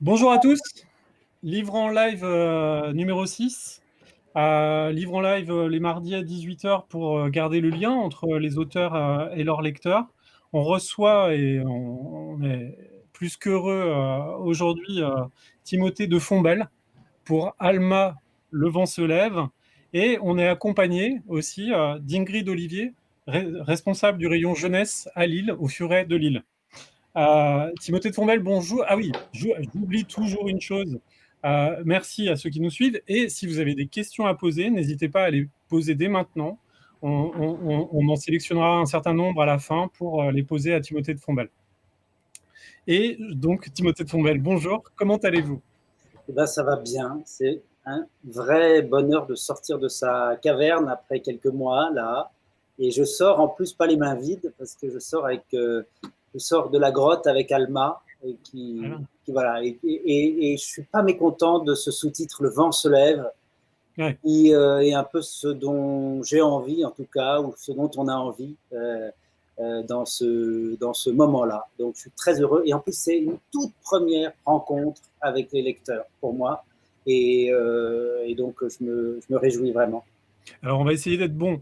Bonjour à tous, livre en live numéro 6. Livre en live les mardis à 18h pour garder le lien entre les auteurs et leurs lecteurs. On reçoit et on est plus qu'heureux aujourd'hui Timothée de Fontbelle pour Alma, le vent se lève. Et on est accompagné aussi d'Ingrid Olivier, responsable du rayon jeunesse à Lille, au Furet de Lille. Timothée de Fontbelle, bonjour. Ah oui, j'oublie toujours une chose. Merci à ceux qui nous suivent. Et si vous avez des questions à poser, n'hésitez pas à les poser dès maintenant. On en sélectionnera un certain nombre à la fin pour les poser à Timothée de Fontbelle. Et donc, Timothée de Fontbelle, bonjour. Comment allez-vous? Eh ben, ça va bien. C'est un vrai bonheur de sortir de sa caverne après quelques mois là. Et je sors en plus pas les mains vides parce que je sors de la grotte avec Alma qui voilà. Et je suis pas mécontent de ce sous-titre Le vent se lève, Ouais. qui est un peu ce dont j'ai envie en tout cas, ou ce dont on a envie dans ce moment-là. Donc je suis très heureux. Et en plus, c'est une toute première rencontre avec les lecteurs pour moi. Et donc, je me réjouis vraiment. Alors, on va essayer d'être bon.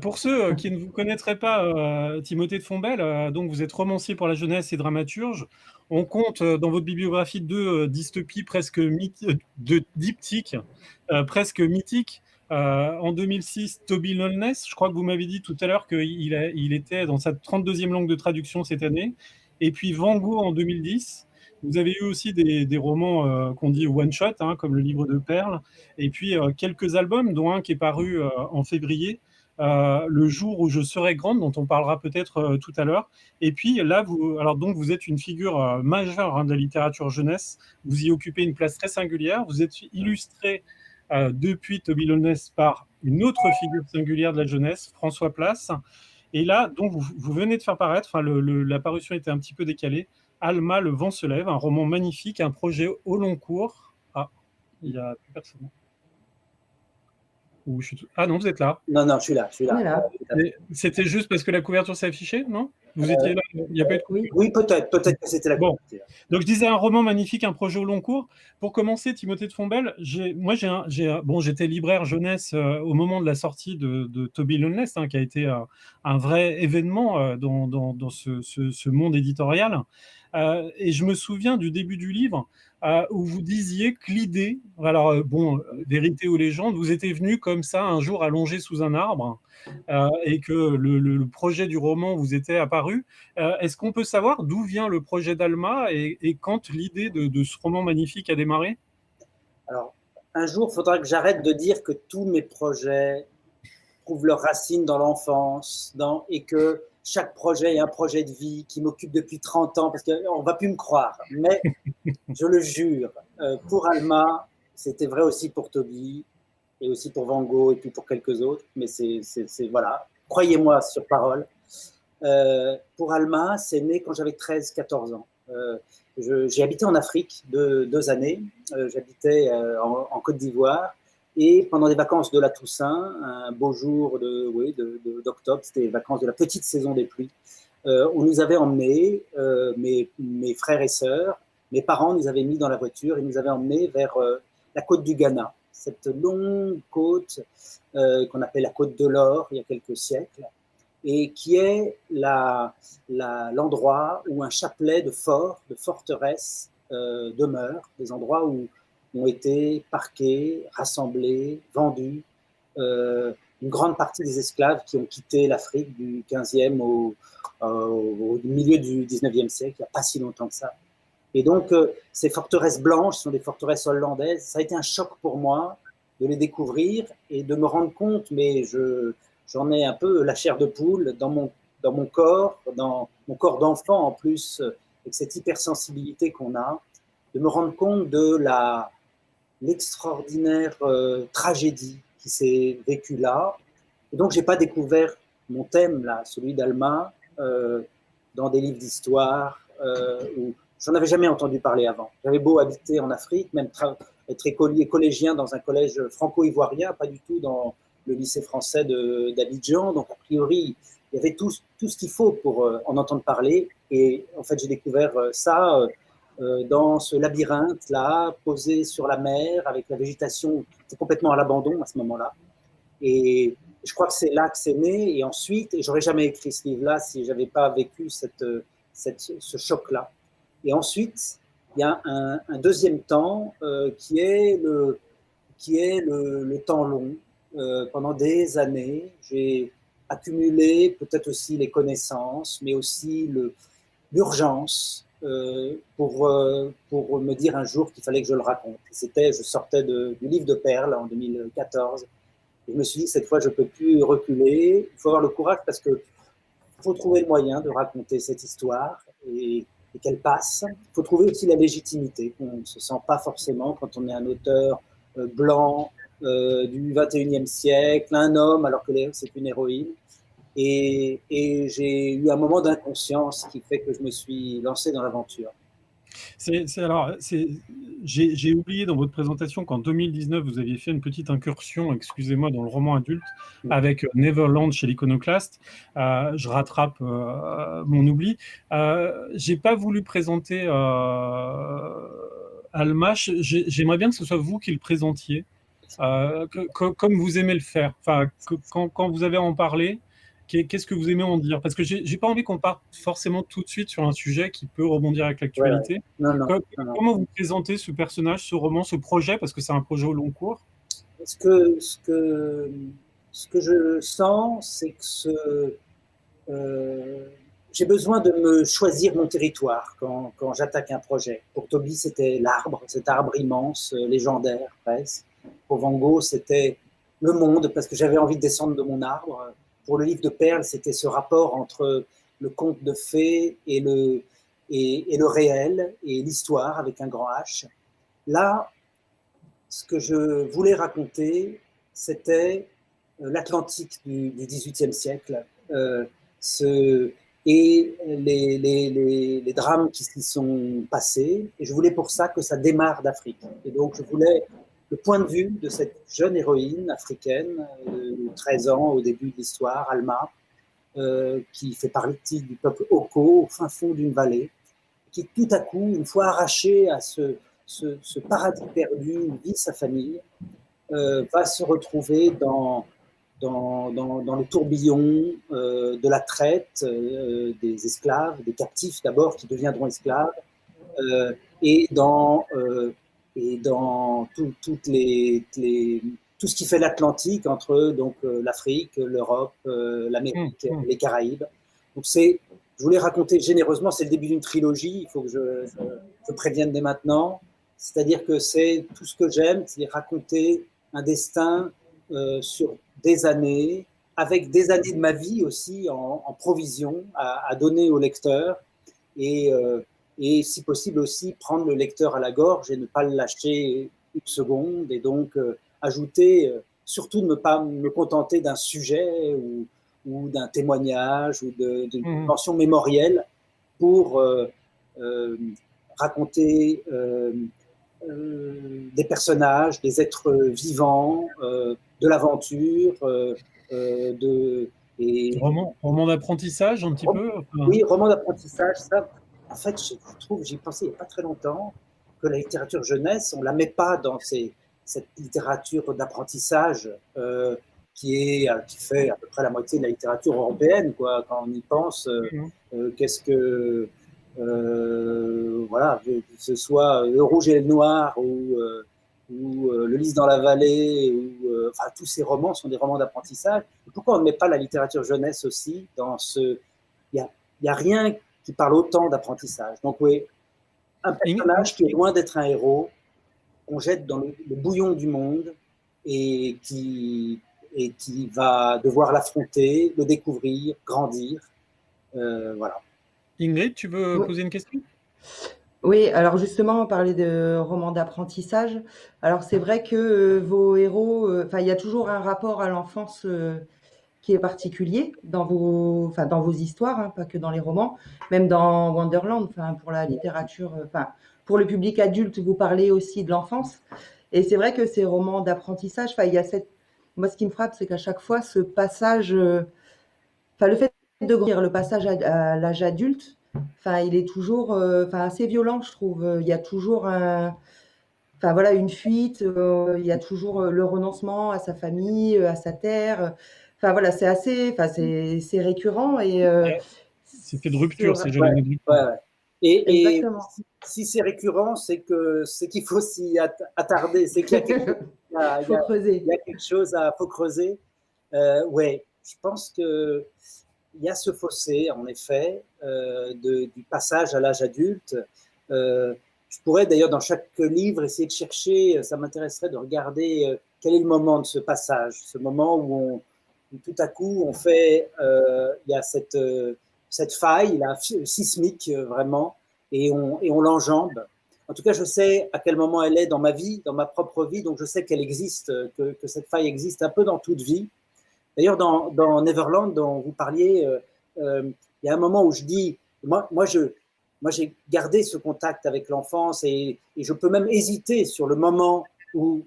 Pour ceux qui ne vous connaîtraient pas, Timothée de Fontbelle, donc vous êtes romancier pour la jeunesse et dramaturge. On compte dans votre bibliographie deux dystopies presque de diptyques, presque mythiques. En 2006, Toby Loneliness, je crois que vous m'avez dit tout à l'heure qu'il était dans sa 32e langue de traduction cette année. Et puis Van Gogh en 2010. Vous avez eu aussi des romans qu'on dit one-shot, hein, comme le livre de Perles. Et puis quelques albums, dont un qui est paru en février, Le jour où je serai grande, dont on parlera peut-être tout à l'heure. Et puis là, donc vous êtes une figure majeure de la littérature jeunesse. Vous y occupez une place très singulière. Vous êtes illustré depuis Toby Loneliness par une autre figure singulière de la jeunesse, François Place. Et là, donc, vous venez de faire paraître, enfin, la parution était un petit peu décalée, Alma, le vent se lève, un roman magnifique, un projet au long cours. Ah, il n'y a plus personne. Ah non, vous êtes là. Non, non, je suis là, je suis là. Là. C'était juste parce que la couverture s'est affichée, non? Vous étiez là, il n'y a pas eu de Oui. Oui, peut-être que c'était la Bon, couverture. donc je disais un roman magnifique, un projet au long cours. Pour commencer, Timothée de Fontbelle, j'étais libraire jeunesse au moment de la sortie de Toby Loneliness, hein, qui a été un vrai événement dans ce monde éditorial. Et je me souviens du début du livre où vous disiez que l'idée, alors vérité ou légende, vous était venu comme ça un jour allongé sous un arbre et que le projet du roman vous était apparu. Est-ce qu'on peut savoir d'où vient le projet d'Alma et quand l'idée de ce roman magnifique a démarré? Alors, un jour, il faudra que j'arrête de dire que tous mes projets trouvent leurs racines dans l'enfance, et que chaque projet est un projet de vie qui m'occupe depuis 30 ans, parce qu'on ne va plus me croire. Mais je le jure, pour Alma, c'était vrai aussi pour Toby, et aussi pour Van Gogh, et puis pour quelques autres. Mais voilà, croyez-moi sur parole. Pour Alma, c'est né quand j'avais 13-14 ans. J'ai habité en Afrique 2 années. J'habitais en Côte d'Ivoire. Et pendant les vacances de la Toussaint, un beau jour d'octobre, c'était les vacances de la petite saison des pluies, on nous avait emmenés, mes frères et sœurs, mes parents nous avaient mis dans la voiture et nous avaient emmenés vers la côte du Ghana, cette longue côte qu'on appelle la côte de l'or il y a quelques siècles, et qui est l'endroit où un chapelet de forts, de forteresses demeure, des endroits où ont été parqués, rassemblés, vendus une grande partie des esclaves qui ont quitté l'Afrique du 15e au milieu du 19e siècle, il n'y a pas si longtemps que ça. Et donc, ces forteresses blanches sont des forteresses hollandaises. Ça a été un choc pour moi de les découvrir et de me rendre compte, mais j'en ai un peu la chair de poule dans mon corps d'enfant en plus, avec cette hypersensibilité qu'on a, de me rendre compte de l'extraordinaire tragédie qui s'est vécue là. Et donc, je n'ai pas découvert mon thème, là, celui d'Alma, dans des livres d'histoire, où j'en avais jamais entendu parler avant. J'avais beau habiter en Afrique, même être collégien dans un collège franco-ivoirien, pas du tout dans le lycée français d'Abidjan. Donc, a priori, il y avait tout ce qu'il faut pour en entendre parler. Et en fait, j'ai découvert ça dans ce labyrinthe-là, posé sur la mer, avec la végétation complètement à l'abandon à ce moment-là. Et je crois que c'est là que c'est né. Et ensuite, et j'aurais jamais écrit ce livre-là si j'avais pas vécu ce choc-là. Et ensuite, il y a un deuxième temps qui est le temps long. Pendant des années, j'ai accumulé peut-être aussi les connaissances, mais aussi l'urgence pour me dire un jour qu'il fallait que je le raconte. Je sortais du livre de Perles en 2014. Et je me suis dit, cette fois, je ne peux plus reculer. Il faut avoir le courage parce qu'il faut trouver le moyen de raconter cette histoire et qu'elle passe. Il faut trouver aussi la légitimité qu'on ne se sent pas forcément quand on est un auteur blanc du 21e siècle, un homme alors que c'est une héroïne. Et j'ai eu un moment d'inconscience qui fait que je me suis lancé dans l'aventure. J'ai oublié dans votre présentation qu'en 2019, vous aviez fait une petite incursion, excusez-moi, dans le roman adulte avec Neverland chez l'Iconoclaste. Je rattrape mon oubli. J'ai pas voulu présenter Almash. J'aimerais bien que ce soit vous qui le présentiez, comme vous aimez le faire. Enfin, quand vous avez à en parler. Qu'est-ce que vous aimez en dire? Parce que j'ai pas envie qu'on parte forcément tout de suite sur un sujet qui peut rebondir avec Ouais, ouais. l'actualité. Non, non, non, non. Comment vous présentez ce personnage, ce roman, ce projet? Parce que c'est un projet au long cours. Ce que je sens, c'est que euh, j'ai besoin de me choisir mon territoire quand j'attaque un projet. Pour Toby, c'était l'arbre, cet arbre immense, légendaire presque. Pour Van Gogh, c'était le monde, parce que j'avais envie de descendre de mon arbre. Pour le livre de Perles, c'était ce rapport entre le conte de fées et le réel, et l'histoire avec un grand H. Là, ce que je voulais raconter, c'était l'Atlantique du XVIIIe siècle et les drames qui s'y sont passés. Et je voulais pour ça que ça démarre d'Afrique. Et donc, je voulais le point de vue de cette jeune héroïne africaine de 13 ans au début de l'histoire, Alma, qui fait partie du peuple Oko, au fin fond d'une vallée, qui tout à coup, une fois arrachée à ce paradis perdu où vit sa famille, va se retrouver dans le tourbillon de la traite des esclaves, des captifs d'abord qui deviendront esclaves, euh, et dans tout ce qui fait l'Atlantique entre donc l'Afrique, l'Europe, l'Amérique, les Caraïbes. Donc je voulais raconter généreusement, c'est le début d'une trilogie, il faut que je prévienne dès maintenant. C'est-à-dire que c'est tout ce que j'aime, c'est raconter un destin sur des années, avec des années de ma vie aussi en provision à donner au lecteur. Et, et si possible aussi prendre le lecteur à la gorge et ne pas le lâcher une seconde, et donc ajouter, surtout ne pas me contenter d'un sujet ou d'un témoignage ou d'une dimension mémorielle pour raconter des personnages, des êtres vivants, de l'aventure, roman d'apprentissage un petit peu. Oui, roman d'apprentissage, ça, en fait, je trouve, j'y pensais il n'y a pas très longtemps, que la littérature jeunesse, on ne la met pas dans cette littérature d'apprentissage qui fait à peu près la moitié de la littérature européenne, quoi. Quand on y pense, qu'est-ce que voilà, que ce soit Le Rouge et le Noir ou Le Lys dans la vallée, enfin, tous ces romans sont des romans d'apprentissage. Pourquoi on ne met pas la littérature jeunesse aussi dans ce... Il n'y a rien qui parle autant d'apprentissage. Donc oui, un personnage qui est loin d'être un héros, qu'on jette dans le bouillon du monde et qui va devoir l'affronter, le découvrir, grandir. Voilà. Ingrid, tu veux poser une question? Oui, alors justement, on parlait de romans d'apprentissage. Alors c'est vrai que vos héros, enfin, il y a toujours un rapport à l'enfance qui est particulier dans vos histoires, hein, pas que dans les romans, même dans Wonderland, pour la littérature, pour le public adulte, vous parlez aussi de l'enfance. Et c'est vrai que ces romans d'apprentissage, il y a moi, ce qui me frappe, c'est qu'à chaque fois, ce passage, le fait de grandir, le passage à l'âge adulte, Enfin, il est toujours, assez violent, je trouve. Il y a toujours voilà, une fuite. Il y a toujours le renoncement à sa famille, à sa terre. Enfin voilà, c'est assez, c'est récurrent et Ouais, c'est fait de rupture, sur, c'est Ouais, j'allais dire. ouais, ouais. Et exactement. si c'est récurrent, c'est qu'il faut s'y attarder, c'est qu'il y a quelque chose, Il faut il y creuser. a quelque chose à faut creuser. Ouais, je pense que il y a ce fossé, en effet, du passage à l'âge adulte. Euh, je pourrais d'ailleurs dans chaque livre essayer de chercher, ça m'intéresserait de regarder quel est le moment de ce passage, ce moment où tout à coup on fait, il y a cette faille là, sismique vraiment, et on l'enjambe. En tout cas, je sais à quel moment elle est dans ma vie, dans ma propre vie, donc je sais qu'elle existe, que cette faille existe un peu dans toute vie. D'ailleurs, dans Neverland, dont vous parliez, il y a un moment où je dis, moi j'ai gardé ce contact avec l'enfance et je peux même hésiter sur le moment où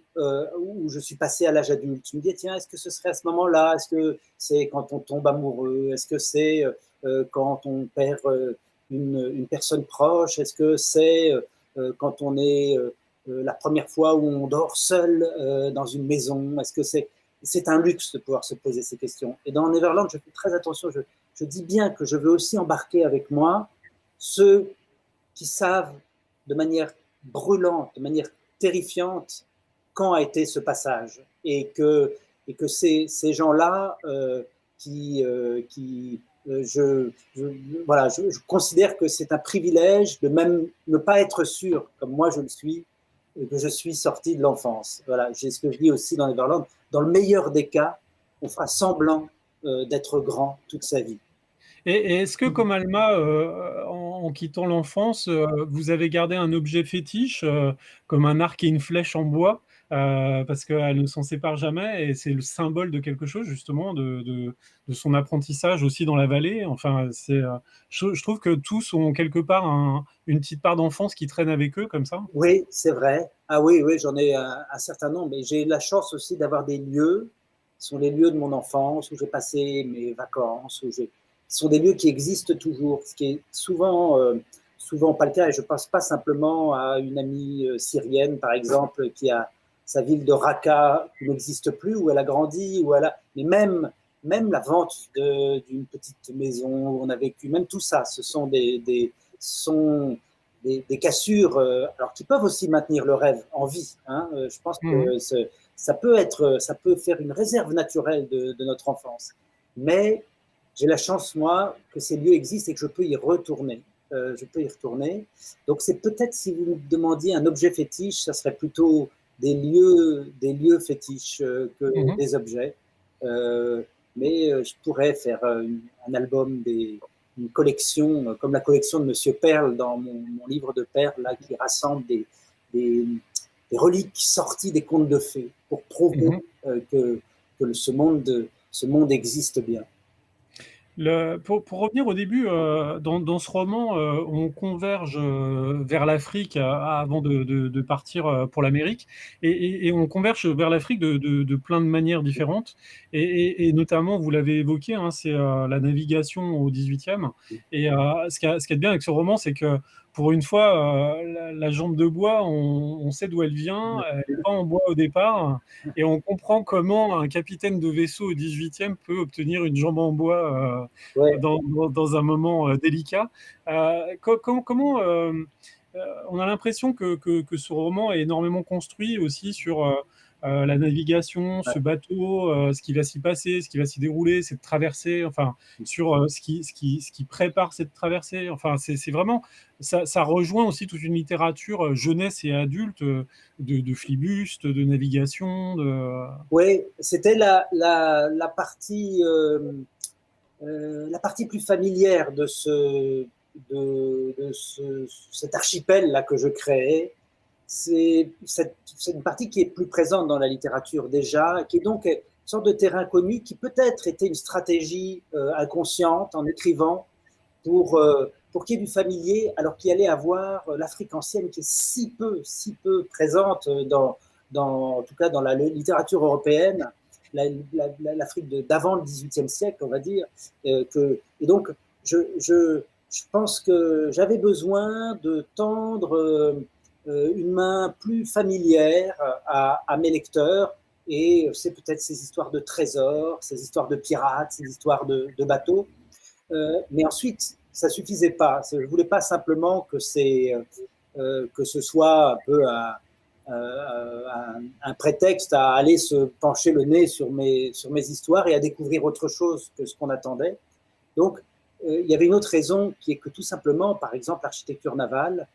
je suis passé à l'âge adulte. Je me dis, tiens, est-ce que ce serait à ce moment-là? Est-ce que c'est quand on tombe amoureux? Est-ce que c'est quand on perd une personne proche? Est-ce que c'est quand on est la première fois où on dort seul dans une maison? Est-ce que c'est un luxe de pouvoir se poser ces questions. Et dans Neverland, je fais très attention, je dis bien que je veux aussi embarquer avec moi ceux qui savent de manière brûlante, de manière terrifiante, quand a été ce passage. Et que ces gens-là voilà, je considère que c'est un privilège de même ne pas être sûr, comme moi je le suis, que je suis sorti de l'enfance. Voilà, c'est ce que je dis aussi dans Neverland. Dans le meilleur des cas, on fera semblant d'être grand toute sa vie. Et est-ce que, comme Alma, en quittant l'enfance, vous avez gardé un objet fétiche, comme un arc et une flèche en bois, parce qu'elle ne s'en sépare jamais, et c'est le symbole de quelque chose, justement, de son apprentissage aussi dans la vallée. Enfin, je trouve que tous ont quelque part une petite part d'enfance qui traîne avec eux, comme ça. Oui, c'est vrai. Ah oui, oui, j'en ai un certain nombre. Mais j'ai eu la chance aussi d'avoir des lieux, qui sont les lieux de mon enfance, où j'ai passé mes vacances, ce sont des lieux qui existent toujours, ce qui est souvent pas le cas. Et je ne pense pas simplement à une amie syrienne, par exemple, qui a sa ville de Raqqa qui n'existe plus, où elle a grandi, mais même la vente d'une petite maison où on a vécu, même tout ça, ce sont sont des cassures, alors qui peuvent aussi maintenir le rêve en vie. Hein. Je pense Mhm. que ça peut faire une réserve naturelle de notre enfance. Mais j'ai la chance, moi, que ces lieux existent et que je peux y retourner. Je peux y retourner. Donc, c'est peut-être, si vous me demandiez un objet fétiche, ça serait plutôt des lieux fétiches que Mhm. des objets. Euh, mais je pourrais faire un album, une collection, comme la collection de Monsieur Perle dans mon livre de Perle, là, qui rassemble des, des reliques sorties des contes de fées pour prouver Mhm. ce monde existe bien. Pour revenir au début, dans ce roman, on converge vers l'Afrique avant de partir pour l'Amérique, et on converge vers l'Afrique de plein de manières différentes, et notamment, vous l'avez évoqué, hein, c'est la navigation au 18e. Et ce qui est bien avec ce roman, c'est que pour une fois, la jambe de bois, on sait d'où elle vient, elle n'est pas en bois au départ, et on comprend comment un capitaine de vaisseau au 18e peut obtenir une jambe en bois Ouais. dans un moment délicat. Comment on a l'impression que ce roman est énormément construit aussi sur la navigation, ce bateau, ce qui va s'y passer, ce qui va s'y dérouler, cette traversée, enfin, sur ce qui prépare cette traversée. Enfin, c'est vraiment, ça rejoint aussi toute une littérature jeunesse et adulte de flibuste, de navigation, Oui, c'était la partie plus familière de cet archipel-là que je créais. C'est une partie qui est plus présente dans la littérature déjà, qui est donc une sorte de terrain connu qui peut-être était une stratégie inconsciente en écrivant pour qu'il y ait du familier, alors qu'il allait avoir l'Afrique ancienne qui est si peu présente en tout cas dans la littérature européenne, l'Afrique d'avant le XVIIIe siècle, on va dire. Et donc, je, je pense que j'avais besoin de tendre une main plus familière à mes lecteurs. Et c'est peut-être ces histoires de trésors, ces histoires de pirates, ces histoires de bateaux. Mais ensuite, ça ne suffisait pas. Je ne voulais pas simplement que ce soit un peu un prétexte à aller se pencher le nez sur mes histoires et à découvrir autre chose que ce qu'on attendait. Donc, il y avait une autre raison qui est que tout simplement, par exemple, l'architecture navale,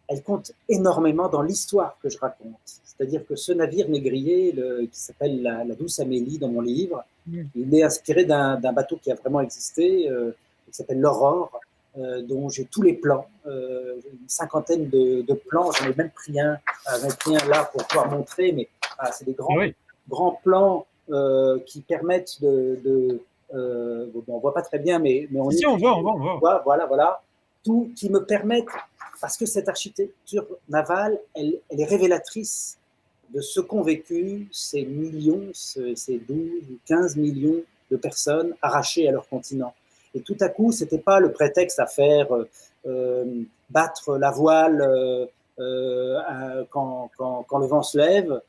elle compte énormément dans l'histoire que je raconte. C'est-à-dire que ce navire négrier, qui s'appelle la Douce Amélie dans mon livre, il est inspiré d'un bateau qui a vraiment existé, qui s'appelle l'Aurore, dont j'ai tous les plans, une cinquantaine de plans. J'en ai même pris un là pour pouvoir montrer, mais c'est des grands plans qui permettent bon, on ne voit pas très bien, mais on voit. Voilà. Tout qui me permettent, parce que cette architecture navale, elle est révélatrice de ce qu'ont vécu ces millions, ces 12 ou 15 millions de personnes arrachées à leur continent. Et tout à coup, ce n'était pas le prétexte à faire battre la voile quand le vent se lève,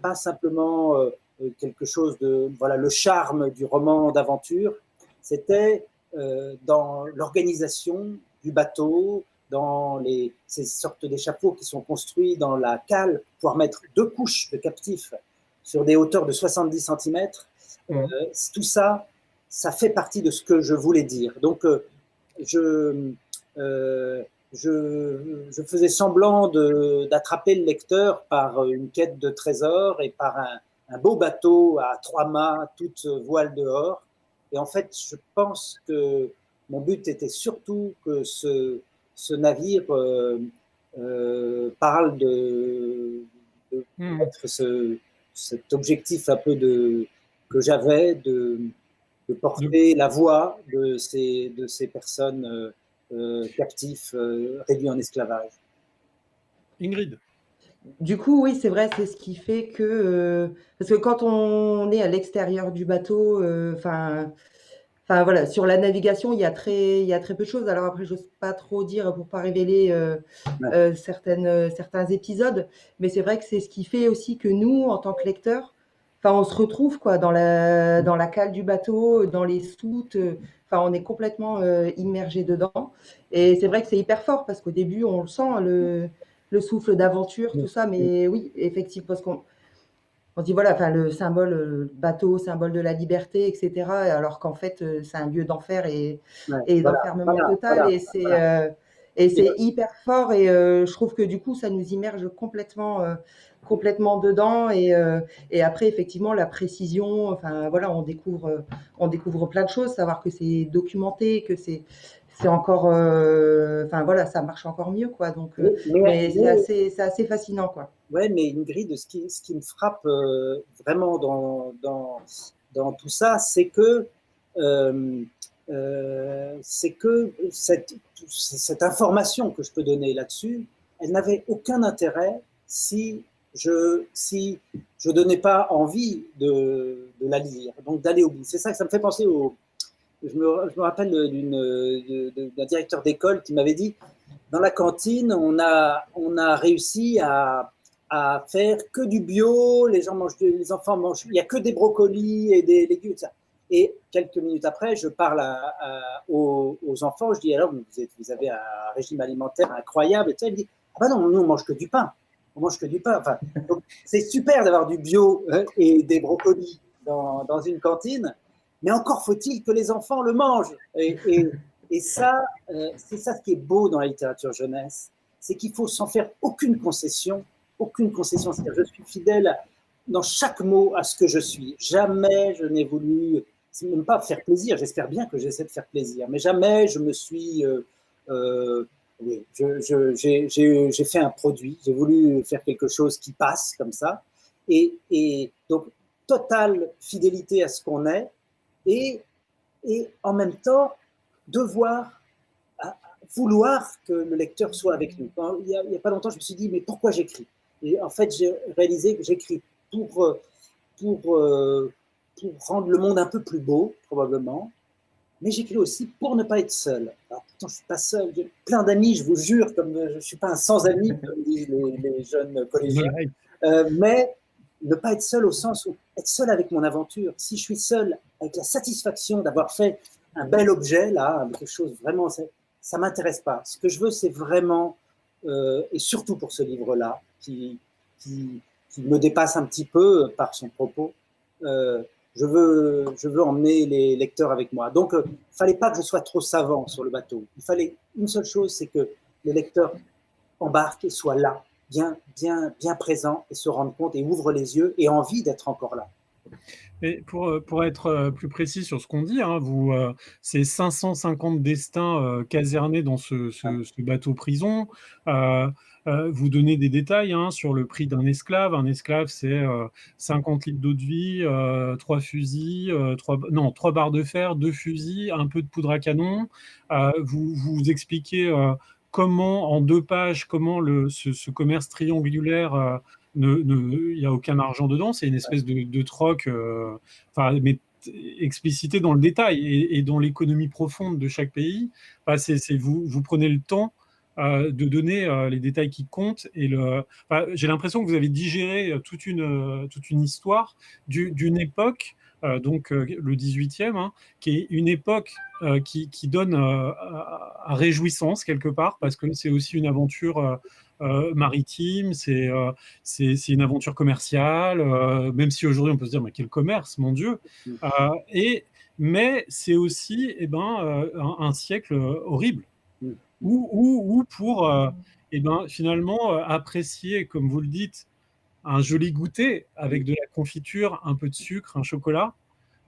pas simplement quelque chose de... Voilà, le charme du roman d'aventure, c'était dans l'organisation du bateau, dans ces sortes d'échafauds qui sont construits dans la cale pour pouvoir mettre 2 couches de captifs sur des hauteurs de 70 cm. Tout ça, ça fait partie de ce que je voulais dire. Donc, je faisais semblant d'attraper le lecteur par une quête de trésors et par un beau bateau à 3 mâts, toute voile dehors. Et en fait, je pense que mon but était surtout que ce navire parle de cet objectif un peu que j'avais de porter la voix de ces personnes captifs, réduits en esclavage. Ingrid. Du coup, oui, c'est vrai, c'est ce qui fait que parce que quand on est à l'extérieur du bateau, voilà, sur la navigation, il y a très peu de choses. Alors après, j'ose pas trop dire pour pas révéler certains épisodes, mais c'est vrai que c'est ce qui fait aussi que nous, en tant que lecteurs, on se retrouve quoi dans la cale du bateau, dans les soutes. On est complètement immergé dedans. Et c'est vrai que c'est hyper fort parce qu'au début, on le sent, le souffle d'aventure, tout ça. Mais oui, effectivement, parce qu'on se dit voilà, le symbole bateau, symbole de la liberté, etc. Alors qu'en fait, c'est un lieu d'enfer et d'enfermement total. Et c'est hyper fort. Et je trouve que du coup, ça nous immerge complètement dedans. Et après, effectivement, la précision. Voilà, on découvre plein de choses. Savoir que c'est documenté, que c'est encore. Voilà, ça marche encore mieux, quoi. Donc, mais c'est assez fascinant, quoi. Ouais, mais Ingrid, ce qui me frappe vraiment dans tout ça, c'est que cette information que je peux donner là-dessus, elle n'avait aucun intérêt si je donnais pas envie de la lire, donc d'aller au bout. C'est ça que ça me fait penser je me rappelle d'un directeur d'école qui m'avait dit, dans la cantine, on a réussi à faire que du bio, les enfants mangent, il n'y a que des brocolis et des légumes, etc. Et quelques minutes après, je parle aux enfants, je dis alors, vous avez un régime alimentaire incroyable, et tout ça. Il me dit, ah ben non, nous on mange que du pain. On mange que du pain. Donc, c'est super d'avoir du bio et des brocolis dans une cantine, mais encore faut-il que les enfants le mangent. Et ça, c'est ça ce qui est beau dans la littérature jeunesse, c'est qu'il faut s'en faire aucune concession. C'est-à-dire, je suis fidèle dans chaque mot à ce que je suis. Jamais je n'ai voulu, c'est même pas faire plaisir, j'espère bien que j'essaie de faire plaisir, mais jamais je me suis... oui, j'ai fait un produit, j'ai voulu faire quelque chose qui passe comme ça. Et donc, totale fidélité à ce qu'on est, et en même temps, vouloir que le lecteur soit avec nous. Il n'y a pas longtemps, je me suis dit, mais pourquoi j'écris? Et en fait, j'ai réalisé que j'écris pour rendre le monde un peu plus beau, probablement, mais j'écris aussi pour ne pas être seul. Alors, pourtant, je ne suis pas seul, j'ai plein d'amis, je vous jure, comme je ne suis pas un sans-amis, comme disent les jeunes collégiens, mais ne pas être seul au sens où être seul avec mon aventure. Si je suis seul avec la satisfaction d'avoir fait un bel objet, là, quelque chose vraiment, ça ne m'intéresse pas. Ce que je veux, c'est vraiment, et surtout pour ce livre-là, qui me dépasse un petit peu par son propos, je veux emmener les lecteurs avec moi. Donc, il ne fallait pas que je sois trop savant sur le bateau. Il fallait une seule chose, c'est que les lecteurs embarquent et soient là, bien présents, et se rendent compte et ouvrent les yeux et envie d'être encore là. Et pour être plus précis sur ce qu'on dit, hein, c'est 550 destins casernés dans ce bateau prison. Vous donnez des détails hein, sur le prix d'un esclave. Un esclave, c'est 50 litres d'eau de vie, 3 fusils, 3 barres de fer, 2 fusils, un peu de poudre à canon. Vous expliquez comment, en 2 pages, comment ce commerce triangulaire il n'y a aucun argent dedans, c'est une espèce de troc, mais explicité dans le détail et dans l'économie profonde de chaque pays. Vous prenez le temps de donner les détails qui comptent. J'ai l'impression que vous avez digéré toute une histoire d'une époque, donc le 18e, hein, qui est une époque qui donne à réjouissance quelque part, parce que c'est aussi une aventure maritime, c'est une aventure commerciale, même si aujourd'hui on peut se dire mais quel commerce, mon Dieu. Mais c'est aussi un siècle horrible où pour finalement apprécier, comme vous le dites, un joli goûter avec de la confiture, un peu de sucre, un chocolat,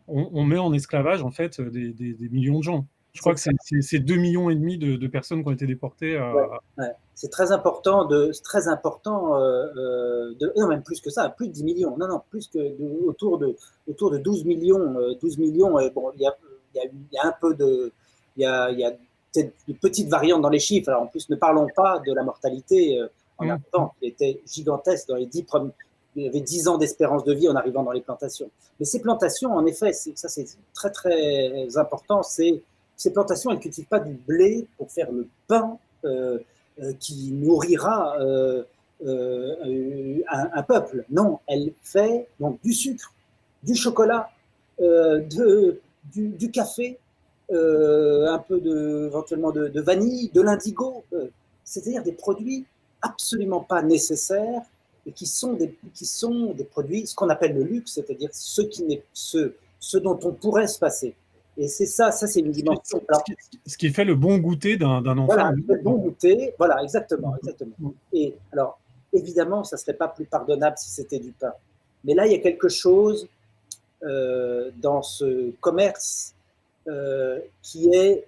on met en esclavage en fait des millions de gens. Je crois que c'est 2,5 millions de personnes qui ont été déportées. Ouais. C'est très important non, même plus que ça, plus de 10 millions. Non, plus que autour de 12 millions. 12 millions, bon, il y a un peu il y a peut-être de petites variantes dans les chiffres. Alors, en plus, ne parlons pas de la mortalité en arrivant, qui était gigantesque dans les 10 premiers. Il y avait 10 ans d'espérance de vie en arrivant dans les plantations. Mais ces plantations, en effet, ça c'est très très important, ces plantations, elles ne cultivent pas du blé pour faire le pain qui nourrira un peuple. Non, elle fait donc du sucre, du chocolat, du café, un peu éventuellement de vanille, de l'indigo, c'est-à-dire des produits absolument pas nécessaires et qui sont des produits, ce qu'on appelle le luxe, c'est-à-dire ce dont on pourrait se passer. Et c'est ça c'est une dimension. Ce qui fait le bon goûter d'un enfant. Voilà, le bon goûter, voilà, exactement. Et alors, évidemment, ça ne serait pas plus pardonnable si c'était du pain. Mais là, il y a quelque chose dans ce commerce qui est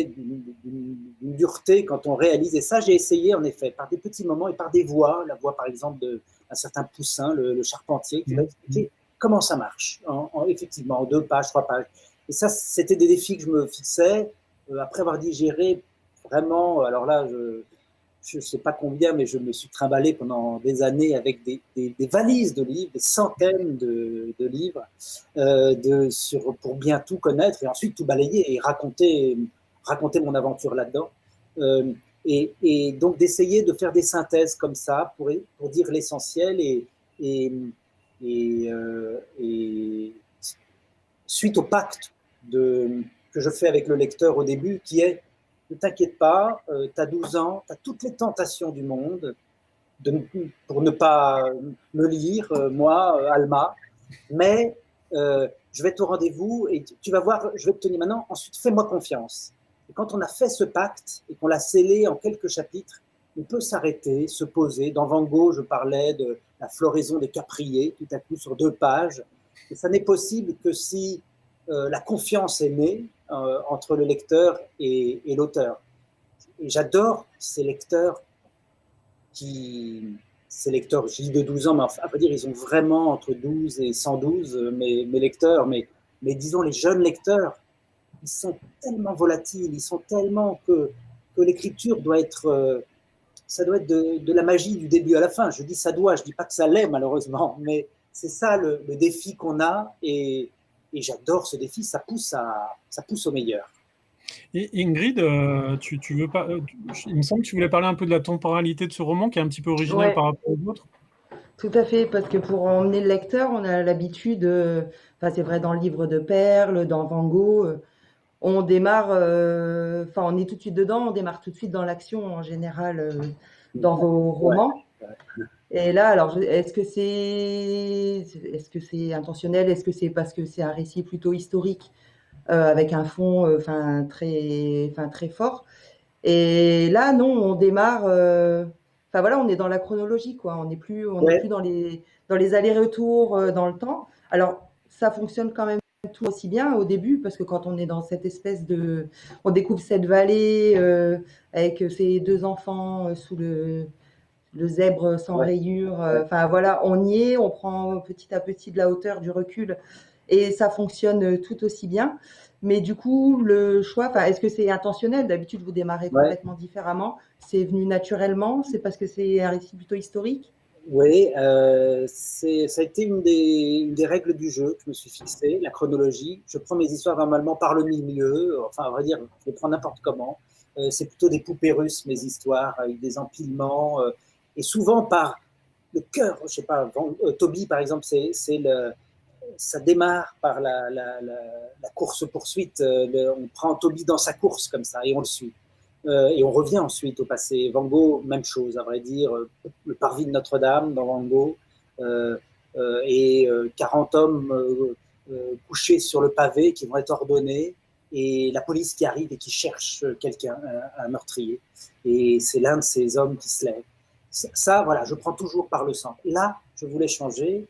d'une dureté quand on réalise. Et ça, j'ai essayé, en effet, par des petits moments et par des voix, la voix, par exemple, d'un certain Poussin, le charpentier, qui va expliquer comment ça marche, effectivement, en 2 pages, 3 pages. Et ça, c'était des défis que je me fixais, après avoir digéré vraiment, alors là, je ne sais pas combien, mais je me suis trimballé pendant des années avec des valises de livres, des centaines de livres, pour bien tout connaître et ensuite tout balayer et raconter mon aventure là-dedans. Et donc d'essayer de faire des synthèses comme ça pour dire l'essentiel et suite au pacte que je fais avec le lecteur au début, qui est: ne t'inquiète pas, tu as 12 ans, tu as toutes les tentations du monde pour ne pas me lire, moi, Alma, mais je vais être au rendez-vous et tu vas voir, je vais te tenir maintenant, ensuite fais-moi confiance. Et quand on a fait ce pacte et qu'on l'a scellé en quelques chapitres, on peut s'arrêter, se poser. Dans Van Gogh, je parlais de la floraison des capriers, tout à coup sur 2 pages. Et ça n'est possible que si la confiance est née entre le lecteur et l'auteur. Et j'adore ces lecteurs je dis de 12 ans, mais à vrai dire, ils ont vraiment entre 12 et 112, mes lecteurs, mais disons les jeunes lecteurs, ils sont tellement volatiles, ils sont tellement que l'écriture doit être, ça doit être de la magie du début à la fin. Je dis ça doit, je dis pas que ça l'est malheureusement, mais c'est ça le défi qu'on a, et j'adore ce défi, ça pousse au meilleur. Et Ingrid, tu veux pas, il me semble que tu voulais parler un peu de la temporalité de ce roman qui est un petit peu original Ouais, par rapport aux autres. tout à fait, parce que pour emmener le lecteur, on a l'habitude, enfin c'est vrai dans le livre de Perle, dans Van Gogh, on démarre, enfin on est tout de suite dedans, on démarre tout de suite dans l'action en général dans vos Ouais, romans. ouais. Et là, alors, est-ce que c'est intentionnel? Est-ce que c'est parce que c'est un récit plutôt historique avec un fond, très fort? Et là, non, on démarre. Enfin voilà, on est dans la chronologie, quoi. On n'est plus Ouais, dans les allers-retours dans le temps. Alors, ça fonctionne quand même tout aussi bien au début, parce que quand on est dans cette espèce de, on découvre cette vallée avec ces deux enfants sous le zèbre sans ouais, rayures. ouais. Enfin voilà, on y est, on prend petit à petit de la hauteur, du recul, et ça fonctionne tout aussi bien. Mais du coup, le choix, enfin, est-ce que c'est intentionnel? D'habitude, vous démarrez Ouais. complètement différemment. C'est venu naturellement? C'est parce que c'est un récit plutôt historique? Oui, ça a été une des règles du jeu que je me suis fixé, la chronologie. Je prends mes histoires normalement par le milieu, enfin, à vrai dire, je les prends n'importe comment. C'est plutôt des poupées russes, mes histoires, avec des empilements, et souvent par le cœur. Je sais pas, Toby, par exemple, ça démarre par la course-poursuite. On prend Toby dans sa course, comme ça, et on le suit. Et on revient ensuite au passé. Van Gogh, même chose, à vrai dire. Le parvis de Notre-Dame dans Van Gogh, et 40 hommes couchés sur le pavé qui vont être ordonnés, et la police qui arrive et qui cherche quelqu'un, un meurtrier. Et c'est l'un de ces hommes qui se lève. Ça, voilà, je prends toujours par le centre. Là, je voulais changer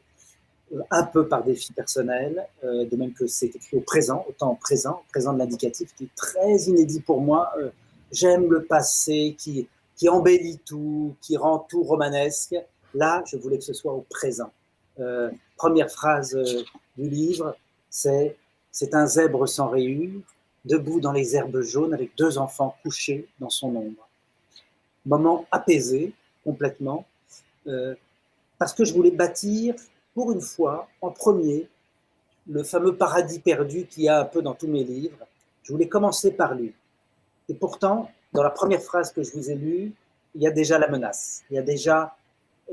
un peu par défi personnel, de même que c'est écrit au présent, au temps présent, présent de l'indicatif, qui est très inédit pour moi. J'aime le passé qui embellit tout, qui rend tout romanesque. Là, je voulais que ce soit au présent. Première phrase du livre, c'est un zèbre sans rayures, debout dans les herbes jaunes avec deux enfants couchés dans son ombre. Moment apaisé, complètement, euh, parce que je voulais bâtir, pour une fois, en premier, le fameux paradis perdu qu'il y a un peu dans tous mes livres. Je voulais commencer par lui. Et pourtant, dans la première phrase que je vous ai lue, il y a déjà la menace. Il y a déjà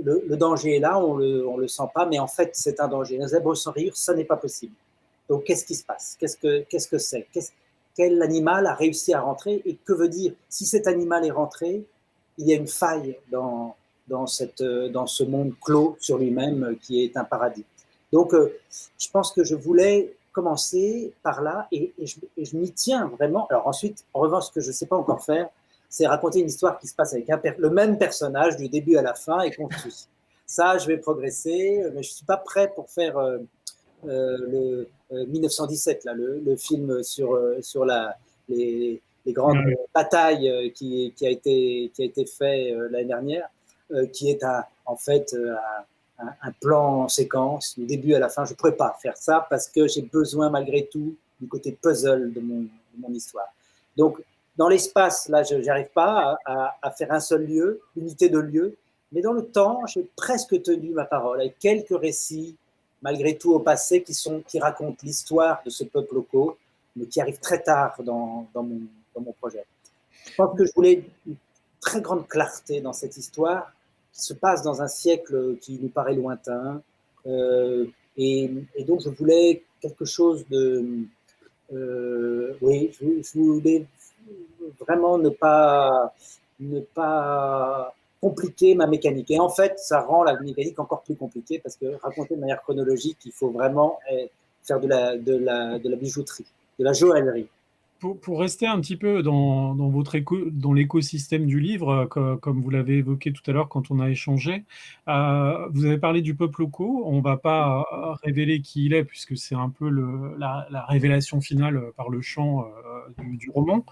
le danger est là, on le sent pas, mais en fait, c'est un danger. Un zèbre sans rire, ça n'est pas possible. Donc, qu'est-ce qui se passe? Qu'est-ce que c'est? Quel animal a réussi à rentrer? Et que veut dire, si cet animal est rentré, il y a une faille dans ce monde clos sur lui-même qui est un paradis. Donc, je pense que je voulais commencer par là, et je m'y tiens vraiment. Alors ensuite, en revanche, ce que je ne sais pas encore faire, c'est raconter une histoire qui se passe avec le même personnage du début à la fin et qu'on suit. Ça, je vais progresser, mais je ne suis pas prêt pour faire le 1917, là, le film sur les grandes Ouais. batailles qui a été fait l'année dernière, qui est en fait un plan en séquence, du début à la fin. Je ne pourrais pas faire ça parce que j'ai besoin malgré tout du côté puzzle de mon histoire. Donc, dans l'espace, là, je n'arrive pas à faire un seul lieu, unité de lieu, mais dans le temps, j'ai presque tenu ma parole avec quelques récits, malgré tout au passé, qui racontent l'histoire de ce peuple local, mais qui arrivent très tard dans mon projet. Je pense que je voulais une très grande clarté dans cette histoire qui se passe dans un siècle qui nous paraît lointain. Euh, et donc, je voulais quelque chose de... oui, je voulais vraiment ne pas compliquer ma mécanique. Et en fait, ça rend la mécanique encore plus compliquée parce que raconter de manière chronologique, il faut vraiment faire de la bijouterie, de la joaillerie. Pour rester un petit peu dans l'écosystème du livre, comme vous l'avez évoqué tout à l'heure quand on a échangé, vous avez parlé du peuple local. On ne va pas révéler qui il est, puisque c'est un peu la révélation finale par le chant du roman.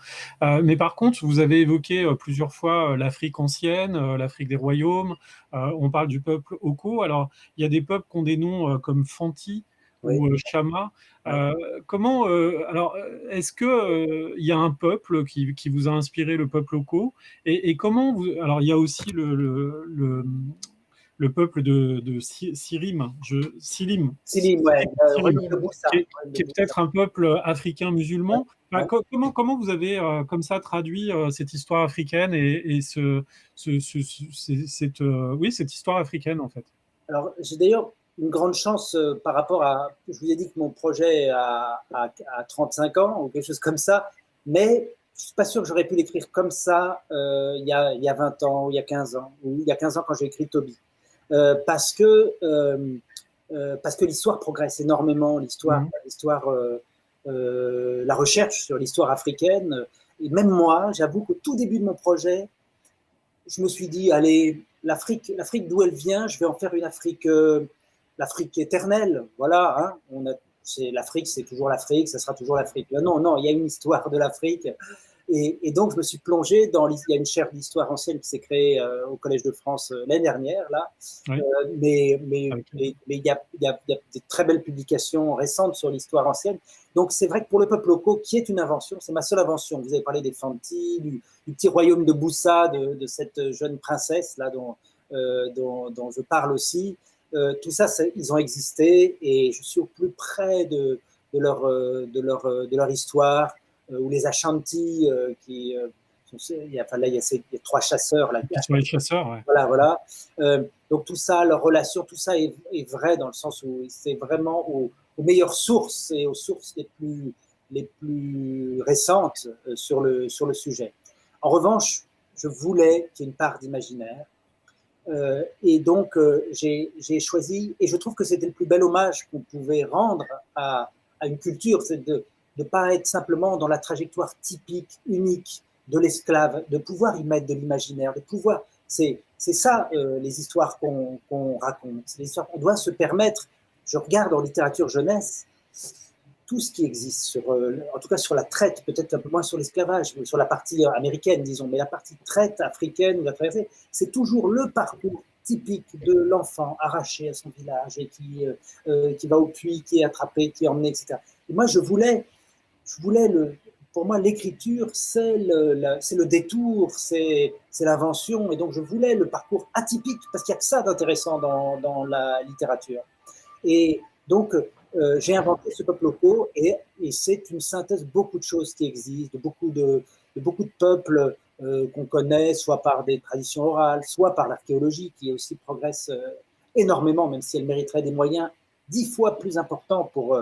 Mais par contre, vous avez évoqué plusieurs fois l'Afrique ancienne, l'Afrique des royaumes. On parle du peuple Oko. Alors, il y a des peuples qui ont des noms comme Fanti Oui, ou Chama. oui. Euh, comment, alors, est-ce que il y a un peuple qui vous a inspiré, le peuple local, et comment vous, alors il y a aussi le peuple de Silim, Silim, ouais, Silim, royaume de Boussa. qui est peut-être un peuple africain Ouais, musulman. ouais. Comment vous avez comme ça traduit cette histoire africaine et cette histoire africaine en fait? Alors, j'ai d'ailleurs une grande chance par rapport à. Je vous ai dit que mon projet a 35 ans ou quelque chose comme ça, mais je ne suis pas sûr que j'aurais pu l'écrire comme ça il y a 20 ans ou il y a 15 ans, ou il y a 15 ans quand j'ai écrit Toby. Parce que l'histoire progresse énormément, Mhm. la recherche sur l'histoire africaine. Et même moi, j'avoue qu'au tout début de mon projet, je me suis dit, allez, l'Afrique d'où elle vient, je vais en faire une Afrique, l'Afrique éternelle. Voilà, hein, l'Afrique, c'est toujours l'Afrique, ça sera toujours l'Afrique. Non, non, il y a une histoire de l'Afrique. Et donc, je me suis plongé il y a une chaire d'histoire ancienne qui s'est créée au Collège de France l'année dernière, là. Oui. Mais il y a de très belles publications récentes sur l'histoire ancienne. Donc, c'est vrai que pour le peuple local, qui est une invention, c'est ma seule invention. Vous avez parlé des Fanti, du petit royaume de Boussa, de cette jeune princesse là dont je parle aussi. Tout ça, ils ont existé et je suis au plus près de leur histoire. Ou les Ashanti il y a 3 chasseurs là. Qui sont les chasseurs, ouais. Voilà, voilà. Donc tout ça, leur relation, tout ça est vrai dans le sens où c'est vraiment aux meilleures sources et aux sources les plus récentes sur le sujet. En revanche, je voulais qu'il y ait une part d'imaginaire. Et donc, j'ai choisi, et je trouve que c'était le plus bel hommage qu'on pouvait rendre à une culture, c'est de ne pas être simplement dans la trajectoire typique, unique de l'esclave, de pouvoir y mettre de l'imaginaire, de pouvoir. C'est ça, les histoires qu'on raconte. C'est l'histoire qu'on doit se permettre. Je regarde en littérature jeunesse tout ce qui existe, en tout cas sur la traite, peut-être un peu moins sur l'esclavage, sur la partie américaine, disons, mais la partie traite africaine ou la traversée, c'est toujours le parcours typique de l'enfant arraché à son village et qui va au puits, qui est attrapé, qui est emmené, etc. Et moi, je voulais pour moi, l'écriture, c'est le détour, c'est l'invention, et donc je voulais le parcours atypique, parce qu'il n'y a que ça d'intéressant dans la littérature. Et donc, j'ai inventé ce peuple local et c'est une synthèse de beaucoup de choses qui existent, de beaucoup de peuples qu'on connaît, soit par des traditions orales, soit par l'archéologie qui aussi progresse énormément, même si elle mériterait des moyens 10 fois plus importants pour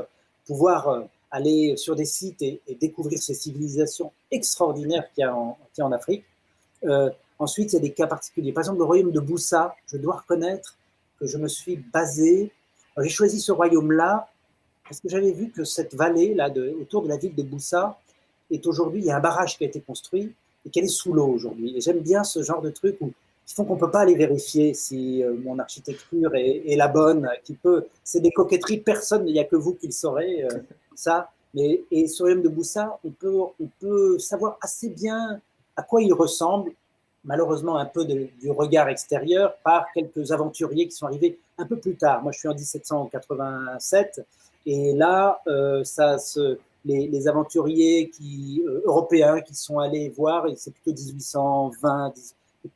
pouvoir aller sur des sites et découvrir ces civilisations extraordinaires qu'il y a en Afrique. Ensuite, il y a des cas particuliers. Par exemple, le royaume de Boussa, je dois reconnaître que je me suis basé. J'ai choisi ce royaume-là parce que j'avais vu que cette vallée là autour de la ville de Boussa est aujourd'hui, il y a un barrage qui a été construit et qu'elle est sous l'eau aujourd'hui. Et j'aime bien ce genre de trucs qui font qu'on ne peut pas aller vérifier si mon architecture est la bonne. C'est des coquetteries, personne, il n'y a que vous qui le saurez, ça. Et sur le royaume de Boussa, on peut savoir assez bien à quoi il ressemble, malheureusement un peu du regard extérieur, par quelques aventuriers qui sont arrivés un peu plus tard. Moi, je suis en 1787, et là, les aventuriers européens qui sont allés voir, et c'est plutôt 1820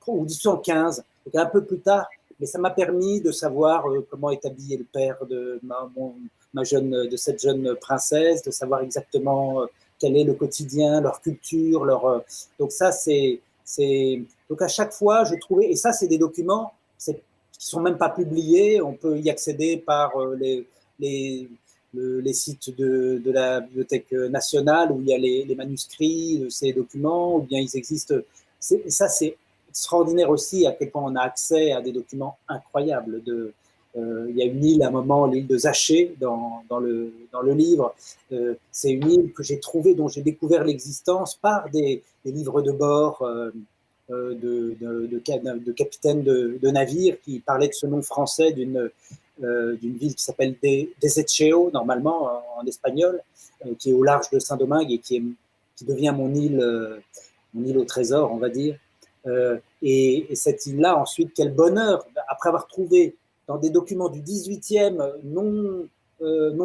ou 1815, donc un peu plus tard, mais ça m'a permis de savoir comment est habillé le père de cette jeune princesse, de savoir exactement quel est le quotidien, leur culture, donc ça donc à chaque fois je trouvais, et ça c'est des documents qui sont même pas publiés, on peut y accéder par les sites de la Bibliothèque nationale où il y a les manuscrits de ces documents, ou bien ils existent. Ça c'est extraordinaire aussi à quel point on a accès à des documents incroyables. Il y a une île à un moment, l'île de Zaché dans le livre. C'est une île que j'ai trouvée, dont j'ai découvert l'existence par des livres de bord de capitaines de navires qui parlaient de ce nom français d'une ville qui s'appelle Desecheo, normalement en espagnol, qui est au large de Saint-Domingue et qui devient mon île au trésor, on va dire. Et cette île-là, ensuite, quel bonheur, après avoir trouvé dans des documents du 18e non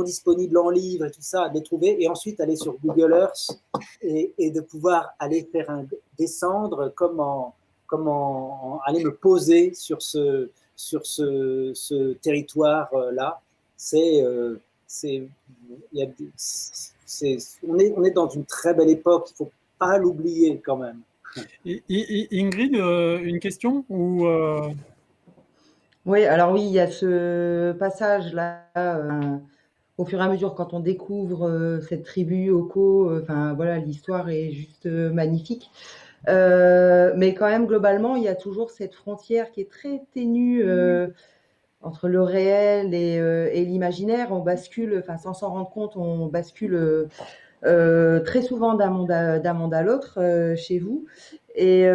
disponibles en livre et tout ça, de les trouver, et ensuite aller sur Google Earth et de pouvoir aller faire descendre, aller me poser sur sur ce territoire-là. On est dans une très belle époque, il ne faut pas l'oublier quand même. Ingrid, une question ou Oui, alors oui, il y a ce passage-là, au fur et à mesure, quand on découvre cette tribu Oko, enfin voilà, l'histoire est juste magnifique. Mais quand même, globalement, il y a toujours cette frontière qui est très ténue entre le réel et l'imaginaire. On bascule, enfin sans s'en rendre compte, on bascule très souvent d'un monde à l'autre chez vous. Et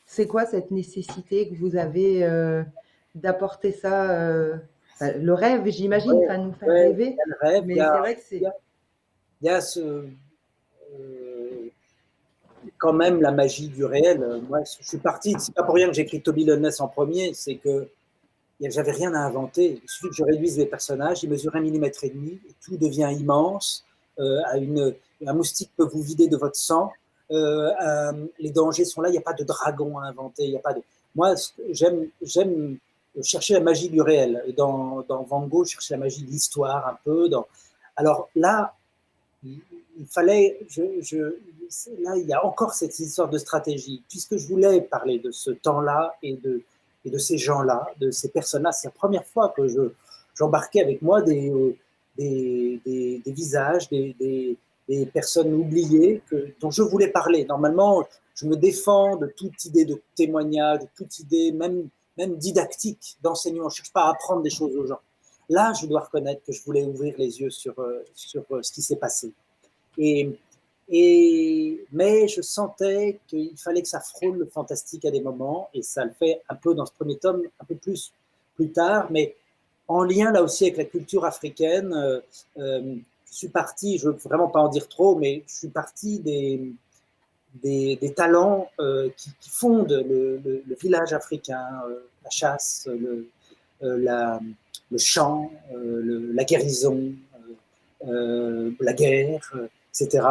c'est quoi cette nécessité que vous avez d'apporter ça le rêve, j'imagine, Ouais, enfin, nous faire ouais, rêver. il y a le rêve, Mais c'est vrai que il y c'est... a, il y a quand même la magie du réel. Moi, je suis parti, c'est pas pour rien que j'écris Toby Loveless en premier, c'est que j'avais rien à inventer. Il suffit que je réduise les personnages, ils mesurent 1,5 mm, et tout devient immense. Un moustique peut vous vider de votre sang. Les dangers sont là, il n'y a pas de dragon à inventer. Il y a pas de... Moi, j'aime chercher la magie du réel. Dans Van Gogh, je cherchais la magie de l'histoire un peu. Alors là, il fallait, là, il y a encore cette histoire de stratégie. Puisque je voulais parler de ce temps-là et de ces gens-là, de ces personnes-là, c'est la première fois que j'embarquais avec moi des visages, des personnes oubliées dont je voulais parler. Normalement, je me défends de toute idée de témoignage, de toute idée même didactique d'enseignement. Je ne cherche pas à apprendre des choses aux gens. Là, je dois reconnaître que je voulais ouvrir les yeux sur ce qui s'est passé. Mais je sentais qu'il fallait que ça frôle le fantastique à des moments, et ça le fait un peu dans ce premier tome, un peu plus tard, mais en lien là aussi avec la culture africaine. Je suis parti, je ne veux vraiment pas en dire trop, mais je suis parti des talents qui fondent le village africain, la chasse, le chant, la guérison, la guerre, etc.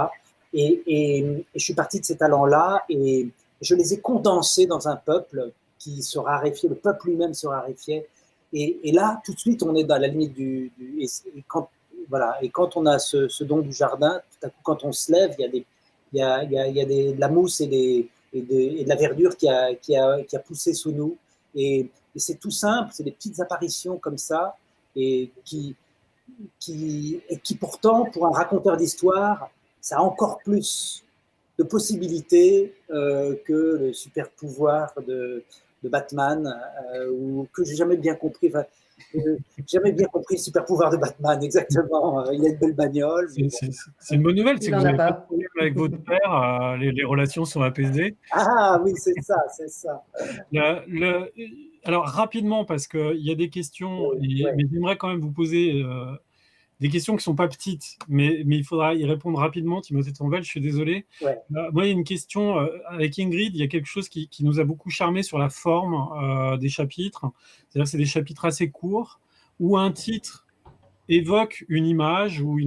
Et je suis parti de ces talents-là et je les ai condensés dans un peuple qui se raréfiait, le peuple lui-même se raréfiait. Et là, tout de suite, on est dans la limite et quand on a ce don du jardin, tout à coup, quand on se lève, il y a de la mousse et de la verdure qui a poussé sous nous. Et c'est tout simple, c'est des petites apparitions comme ça, et qui pourtant, pour un raconteur d'histoire, ça a encore plus de possibilités que le super pouvoir de Batman, ou que j'ai jamais bien compris. Enfin, jamais bien compris le super pouvoir de Batman, exactement. Il a une belle bagnole. C'est une bonne nouvelle, c'est Il que n'en vous a n'avez pas de pas. problème avec votre père, les relations sont apaisées. Ah oui, c'est ça, c'est ça. Alors rapidement, parce qu'il y a des questions, Ouais. mais j'aimerais quand même vous poser des questions qui ne sont pas petites, mais il faudra y répondre rapidement. Timothée de Fonbelle, je suis désolé. Ouais. Moi, il y a une question avec Ingrid. Il y a quelque chose qui nous a beaucoup charmé sur la forme des chapitres. C'est-à-dire que c'est des chapitres assez courts où un titre évoque une image ou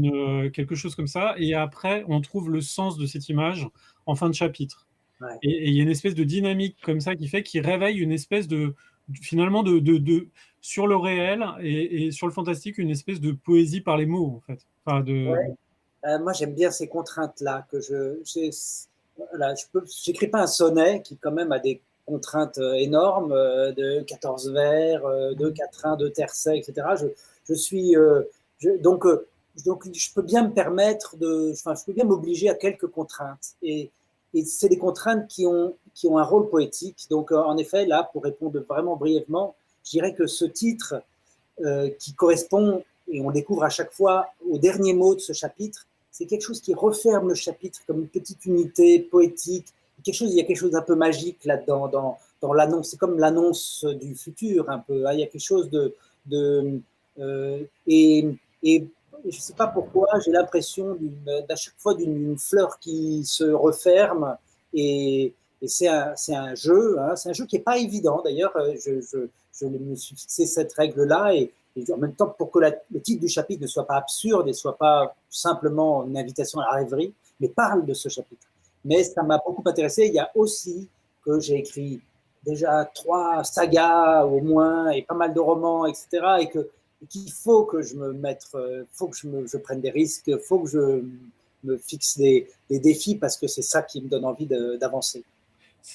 quelque chose comme ça, et après, on trouve le sens de cette image en fin de chapitre. Ouais. Et il y a une espèce de dynamique comme ça qui réveille une espèce finalement sur le réel et sur le fantastique, une espèce de poésie par les mots, en fait. Enfin, Ouais. Moi, j'aime bien ces contraintes-là. Voilà, j'écris pas un sonnet qui, quand même, a des contraintes énormes de 14 vers, de quatrains, de tercets, etc. Je suis. Donc, je peux bien me permettre je peux bien m'obliger à quelques contraintes. Et c'est des contraintes qui ont un rôle poétique. Donc, en effet, là, pour répondre vraiment brièvement, je dirais que ce titre qui correspond, et on découvre à chaque fois, au dernier mot de ce chapitre, c'est quelque chose qui referme le chapitre comme une petite unité poétique. Il y a quelque chose d'un peu magique là-dedans, dans l'annonce. C'est comme l'annonce du futur, un peu. Il y a quelque chose et je ne sais pas pourquoi, j'ai l'impression à chaque fois d'une fleur qui se referme, et c'est un jeu, hein, c'est un jeu qui n'est pas évident. D'ailleurs, je me suis fixé cette règle-là, et en même temps, pour que le titre du chapitre ne soit pas absurde et ne soit pas simplement une invitation à la rêverie, mais parle de ce chapitre. Mais ça m'a beaucoup intéressé. Il y a aussi que j'ai écrit déjà 3 sagas au moins et pas mal de romans, etc. Et qu'il faut que je me mette, faut que je prenne des risques, faut que je me fixe des défis parce que c'est ça qui me donne envie d'avancer.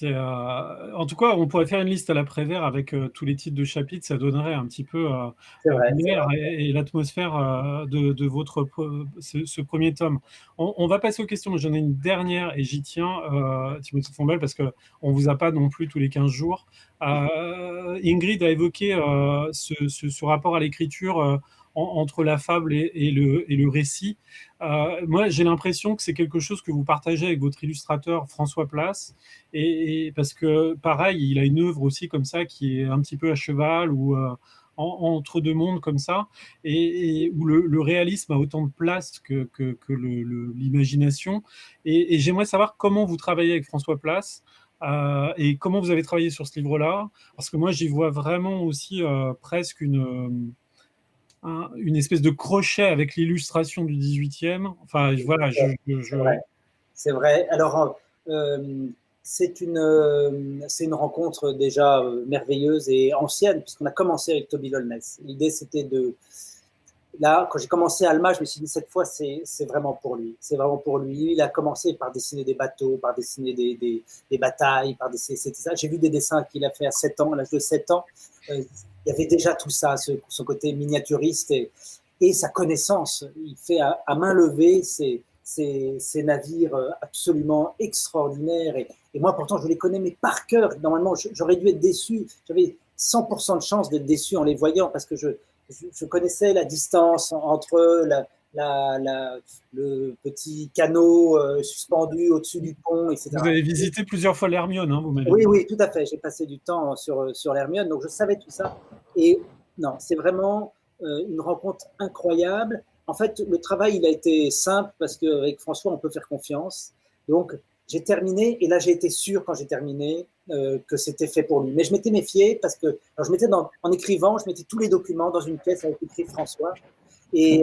En tout cas, on pourrait faire une liste à l'après-vert avec tous les titres de chapitres. Ça donnerait un petit peu C'est vrai. l'air et l'atmosphère de ce premier tome. On va passer aux questions. J'en ai une dernière et j'y tiens, Timothée de Fombelle, parce qu'on ne vous a pas non plus tous les 15 jours. Ingrid a évoqué ce rapport à l'écriture entre la fable et le récit. Moi, j'ai l'impression que c'est quelque chose que vous partagez avec votre illustrateur François Place. Et parce que, pareil, il a une œuvre aussi comme ça qui est un petit peu à cheval ou entre deux mondes comme ça, et où le réalisme a autant de place que l'imagination. Et j'aimerais savoir comment vous travaillez avec François Place et comment vous avez travaillé sur ce livre-là, parce que moi, j'y vois vraiment aussi presque une espèce de crochet avec l'illustration du 18e. Enfin, voilà, C'est vrai. C'est vrai. Alors, c'est une rencontre déjà merveilleuse et ancienne, puisqu'on a commencé avec Toby Lolness. L'idée, c'était Là, quand j'ai commencé Alma, je me suis dit, cette fois, c'est vraiment pour lui. C'est vraiment pour lui. Il a commencé par dessiner des bateaux, par dessiner des batailles, par dessiner... ça. J'ai vu des dessins qu'il a fait à 7 ans, à l'âge de 7 ans. Il y avait déjà tout ça, son côté miniaturiste et sa connaissance. Il fait à main levée ces navires absolument extraordinaires. Et moi, pourtant, je les connais, mais par cœur. Normalement, j'aurais dû être déçu. J'avais 100% de chance d'être déçu en les voyant parce que je connaissais la distance entre le petit canot suspendu au-dessus du pont, etc. Vous avez visité plusieurs fois l'Hermione, hein, vous m'avez dit. Oui, oui, tout à fait. J'ai passé du temps sur l'Hermione, donc je savais tout ça. Et non, c'est vraiment une rencontre incroyable. En fait, le travail, il a été simple parce qu'avec François, on peut faire confiance. Donc, j'ai terminé, et là, j'ai été sûr quand j'ai terminé que c'était fait pour lui. Mais je m'étais méfié parce que, alors, en écrivant, je mettais tous les documents dans une pièce avec écrit François, et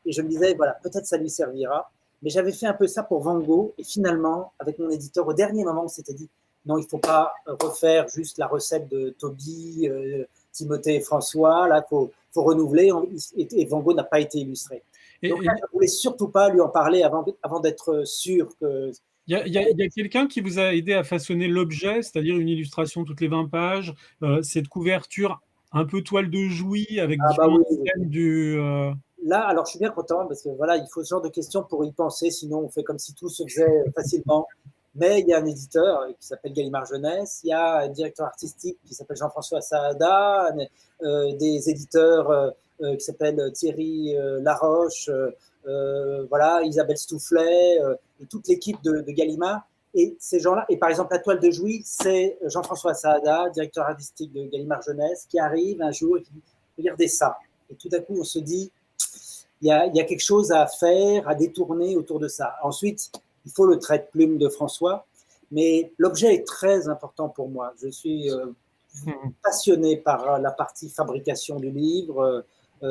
je me disais, voilà, peut-être ça lui servira. Mais j'avais fait un peu ça pour Van Gogh, et finalement, avec mon éditeur, au dernier moment, on s'était dit, non, il ne faut pas refaire juste la recette de Toby, Timothée et François. Là, il faut renouveler. Et Van Gogh n'a pas été illustré. Donc là, je ne voulais surtout pas lui en parler avant d'être sûr que... Il y a quelqu'un qui vous a aidé à façonner l'objet, c'est-à-dire une illustration toutes les 20 pages, cette couverture un peu toile de Jouy avec différentes scènes du... Là, alors je suis bien content parce que voilà, il faut ce genre de questions pour y penser, sinon on fait comme si tout se faisait facilement. Mais il y a un éditeur qui s'appelle Gallimard Jeunesse, il y a un directeur artistique qui s'appelle Jean-François Saada, des éditeurs qui s'appellent Thierry Laroche, voilà, Isabelle Stoufflet, et toute l'équipe de Gallimard. Et ces gens-là, et par exemple la toile de Jouy, c'est Jean-François Saada, directeur artistique de Gallimard Jeunesse, qui arrive un jour et qui dit regardez ça. Et tout à coup, on se dit il y a quelque chose à faire, à détourner autour de ça. Ensuite, il faut le trait de plume de François, mais l'objet est très important pour moi. Je suis passionné par la partie fabrication du livre.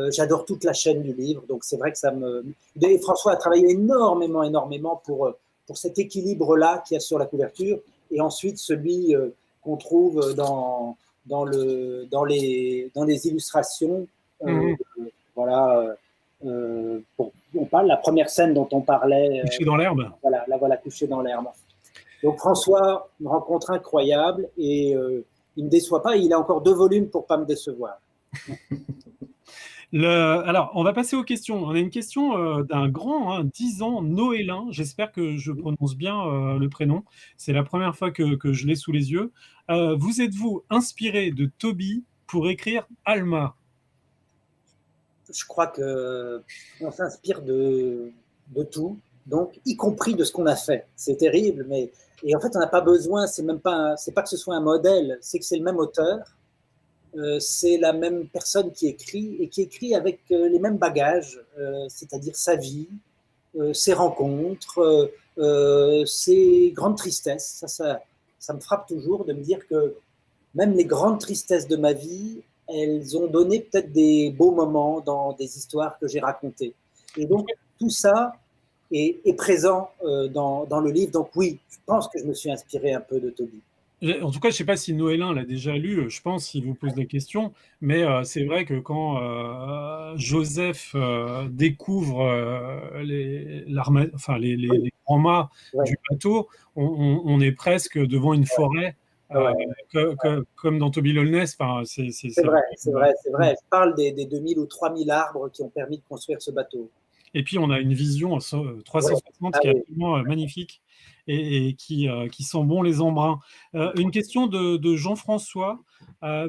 J'adore toute la chaîne du livre, donc c'est vrai que ça me... Et François a travaillé énormément pour cet équilibre-là qu'il y a sur la couverture, et ensuite celui qu'on trouve dans les illustrations. Voilà. On parle la première scène dont on parlait. Couché dans l'herbe. Voilà, couché dans l'herbe. Donc François, une rencontre incroyable, et il ne me déçoit pas. Il a encore 2 volumes pour ne pas me décevoir. Alors, on va passer aux questions. On a une question d'un grand, 10 ans, Noélin. J'espère que je prononce bien le prénom. C'est la première fois que je l'ai sous les yeux. Vous êtes-vous inspiré de Toby pour écrire Alma ? Je crois qu'on s'inspire de tout, donc y compris de ce qu'on a fait. C'est terrible, et en fait, on n'a pas besoin. C'est pas que ce soit un modèle, c'est que c'est le même auteur. C'est la même personne qui écrit, et qui écrit avec les mêmes bagages, c'est-à-dire sa vie, ses rencontres, ses grandes tristesses. Ça me frappe toujours de me dire que même les grandes tristesses de ma vie, elles ont donné peut-être des beaux moments dans des histoires que j'ai racontées. Et donc, tout ça est présent dans le livre. Donc oui, je pense que je me suis inspiré un peu de Toby. En tout cas, je ne sais pas si Noélin l'a déjà lu, je pense, s'il vous pose la question, mais c'est vrai que quand Joseph découvre enfin, Oui, les grands mâts ouais, du bateau, on est presque devant une forêt, ouais, ouais, ouais. comme dans Toby Lowness. Enfin, C'est c'est vrai, c'est vraiment, vrai, c'est vrai. Je parle des 2000 ou 3000 arbres qui ont permis de construire ce bateau. et puis, on a une vision Ouais. 360 Ah qui est oui. absolument magnifique et qui sent bon les embruns. Une question de Jean-François.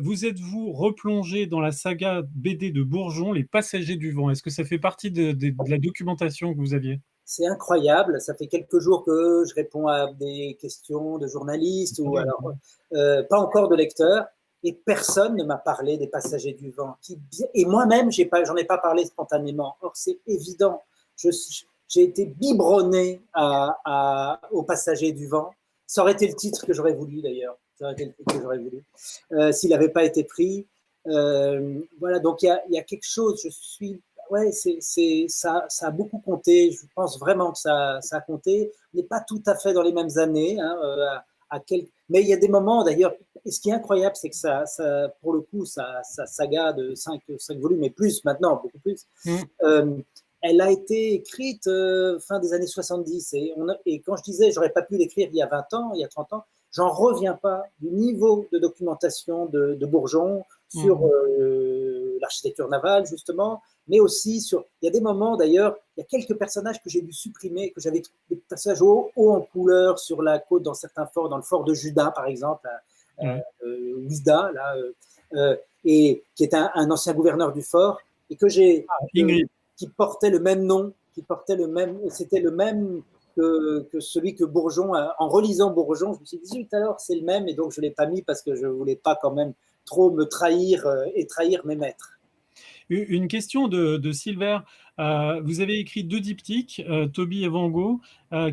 Vous êtes-vous replongé dans la saga BD de Bourgeon, Les Passagers du Vent? Est-ce que ça fait partie de la documentation que vous aviez? C'est incroyable. Ça fait quelques jours que je réponds à des questions de journalistes ou alors pas encore de lecteurs, et personne ne m'a parlé des Passagers du Vent. Et moi-même, j'en ai pas parlé spontanément. Or, c'est évident. Je, j'ai été biberonné aux Passagers du Vent. Ça aurait été le titre que j'aurais voulu d'ailleurs. Ça aurait été le titre que j'aurais voulu s'il n'avait pas été pris. Voilà, donc il y a quelque chose. Je suis ouais, ça a beaucoup compté. Je pense vraiment que ça a compté. On n'est pas tout à fait dans les mêmes années. Hein, mais il y a des moments, d'ailleurs, et ce qui est incroyable, c'est que pour le coup, sa saga de 5 volumes, et plus maintenant, beaucoup plus, Mm. euh, elle a été écrite fin des années 70. Et quand je disais, j'aurais pas pu l'écrire il y a 20 ans, il y a 30 ans, j'en reviens pas du niveau de documentation de Bourgeon sur Mm. l'architecture navale, justement, mais aussi sur. Il y a des moments, d'ailleurs, il y a quelques personnages que j'ai dû supprimer, que j'avais des personnages haut en couleur sur la côte dans certains forts, dans le fort de Juda, par exemple, Ouais. Ouida, là, et qui est un ancien gouverneur du fort, et que j'ai Ingrid. qui portait le même nom, c'était le même que celui que Bourgeon, en relisant Bourgeon, je me suis dit, alors c'est le même, et donc je ne l'ai pas mis parce que je ne voulais pas quand même trop me trahir et trahir mes maîtres. Une question de Silver. Vous avez écrit deux diptyques, Toby et Van Gogh.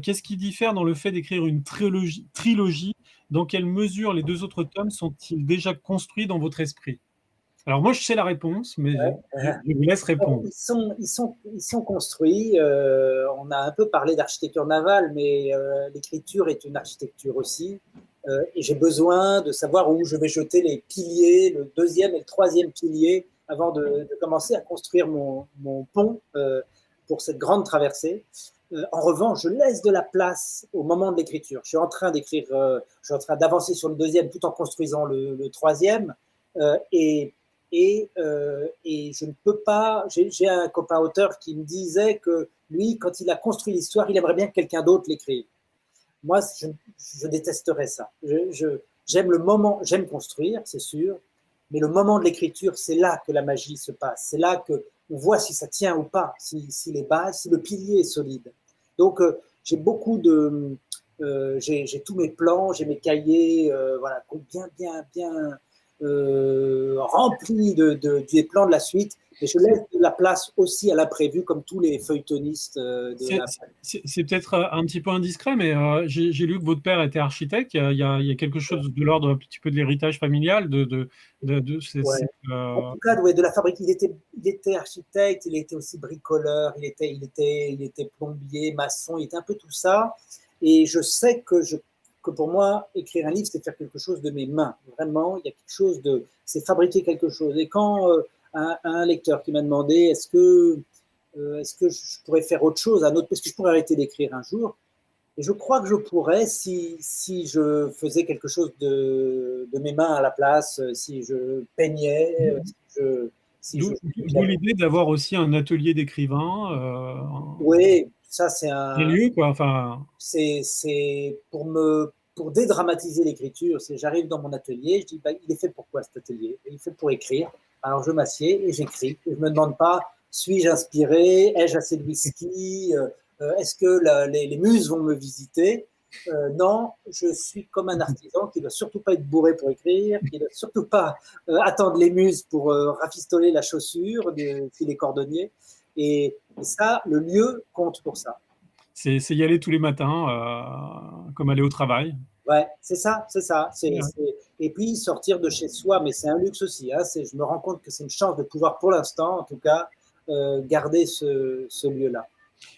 Qu'est-ce qui diffère dans le fait d'écrire une trilogie? Dans quelle mesure les deux autres tomes sont-ils déjà construits dans votre esprit? Alors moi, je sais la réponse, mais je vous laisse répondre. Ils sont construits. On a un peu parlé d'architecture navale, mais l'écriture est une architecture aussi. Et j'ai besoin de savoir où je vais jeter les piliers, le deuxième et le troisième pilier, avant de commencer à construire mon pont pour cette grande traversée. En revanche, je laisse de la place au moment de l'écriture. Je suis en train d'écrire, je suis en train d'avancer sur le deuxième tout en construisant le troisième. Euh, et et je ne peux pas. J'ai un copain auteur qui me disait que lui, quand il a construit l'histoire, il aimerait bien que quelqu'un d'autre l'écrive. Moi, je détesterais ça. J'aime le moment, j'aime construire, c'est sûr, mais le moment de l'écriture, c'est là que la magie se passe. C'est là que on voit si ça tient ou pas, si les bases, si le pilier est solide. Donc, j'ai beaucoup de. J'ai tous mes plans, j'ai mes cahiers, voilà, bien remplis des plans de la suite. Et je laisse de la place aussi à l'imprévu, comme tous les feuilletonistes de C'est la. c'est peut-être un petit peu indiscret, mais j'ai lu que votre père était architecte. Il y a quelque chose de l'ordre un petit peu de l'héritage familial, Ouais. En tout cas, ouais, de la fabrique, il était architecte, il était aussi bricoleur, il était plombier, maçon, il était un peu tout ça. Et je sais que pour moi, écrire un livre, c'est faire quelque chose de mes mains. Vraiment, il y a quelque chose de, c'est fabriquer quelque chose. Et quand un lecteur qui m'a demandé, est-ce que je pourrais faire autre chose, un autre, parce que je pourrais arrêter d'écrire un jour, et je crois que je pourrais si je faisais quelque chose de mes mains à la place, si je peignais, si je. d'où l'idée d'avoir aussi un atelier d'écrivain, Oui, ça un lieu, quoi. Enfin, c'est pour dédramatiser l'écriture. C'est j'arrive dans mon atelier, je dis bah, il est fait pour quoi cet atelier? Il est fait pour écrire. Alors je m'assieds et j'écris. Je me demande pas suis-je inspiré, ai-je assez de whisky, est-ce que les muses vont me visiter? Non, je suis comme un artisan qui ne doit surtout pas être bourré pour écrire, qui ne doit surtout pas attendre les muses pour rafistoler la chaussure s'il est cordonnier. Et ça, le lieu compte pour ça. c'est y aller tous les matins, comme aller au travail. Ouais, c'est ça, c'est ça. Ouais. Et puis sortir de chez soi, mais c'est un luxe aussi. Hein. Je me rends compte que c'est une chance de pouvoir, pour l'instant, en tout cas, garder ce lieu-là.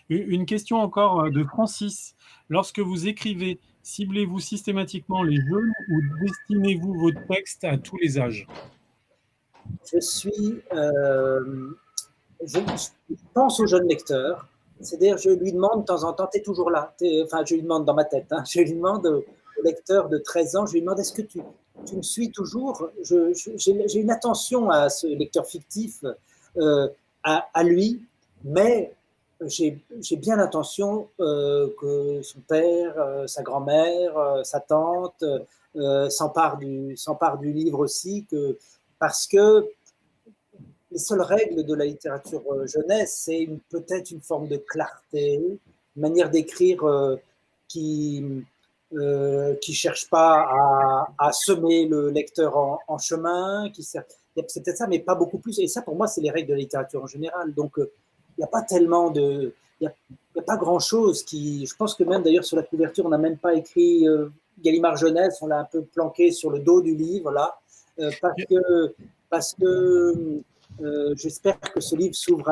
Une question encore de Francis. Lorsque vous écrivez, Ciblez-vous systématiquement les jeunes ou destinez-vous vos textes à tous les âges? Je suis, je pense aux jeunes lecteurs. C'est-à-dire, je lui demande de temps en temps, tu es toujours là. Enfin, je lui demande dans ma tête, hein, je lui demande au lecteur de 13 ans, je lui demande, est-ce que tu me suis toujours? J'ai une attention à ce lecteur fictif, à lui, mais j'ai bien l'intention que son père, sa grand-mère, sa tante s'emparent du livre aussi, parce que les seules règles de la littérature jeunesse, c'est peut-être une forme de clarté, une manière d'écrire qui cherche pas à semer le lecteur en chemin, c'est peut-être ça, mais pas beaucoup plus. Et ça, pour moi, c'est les règles de la littérature en général. Donc, il n'y a pas tellement de, il y a pas grand-chose qui. Je pense que même d'ailleurs sur la couverture, on n'a même pas écrit Gallimard Jeunesse, on l'a un peu planqué sur le dos du livre, là, parce que j'espère que ce livre s'ouvre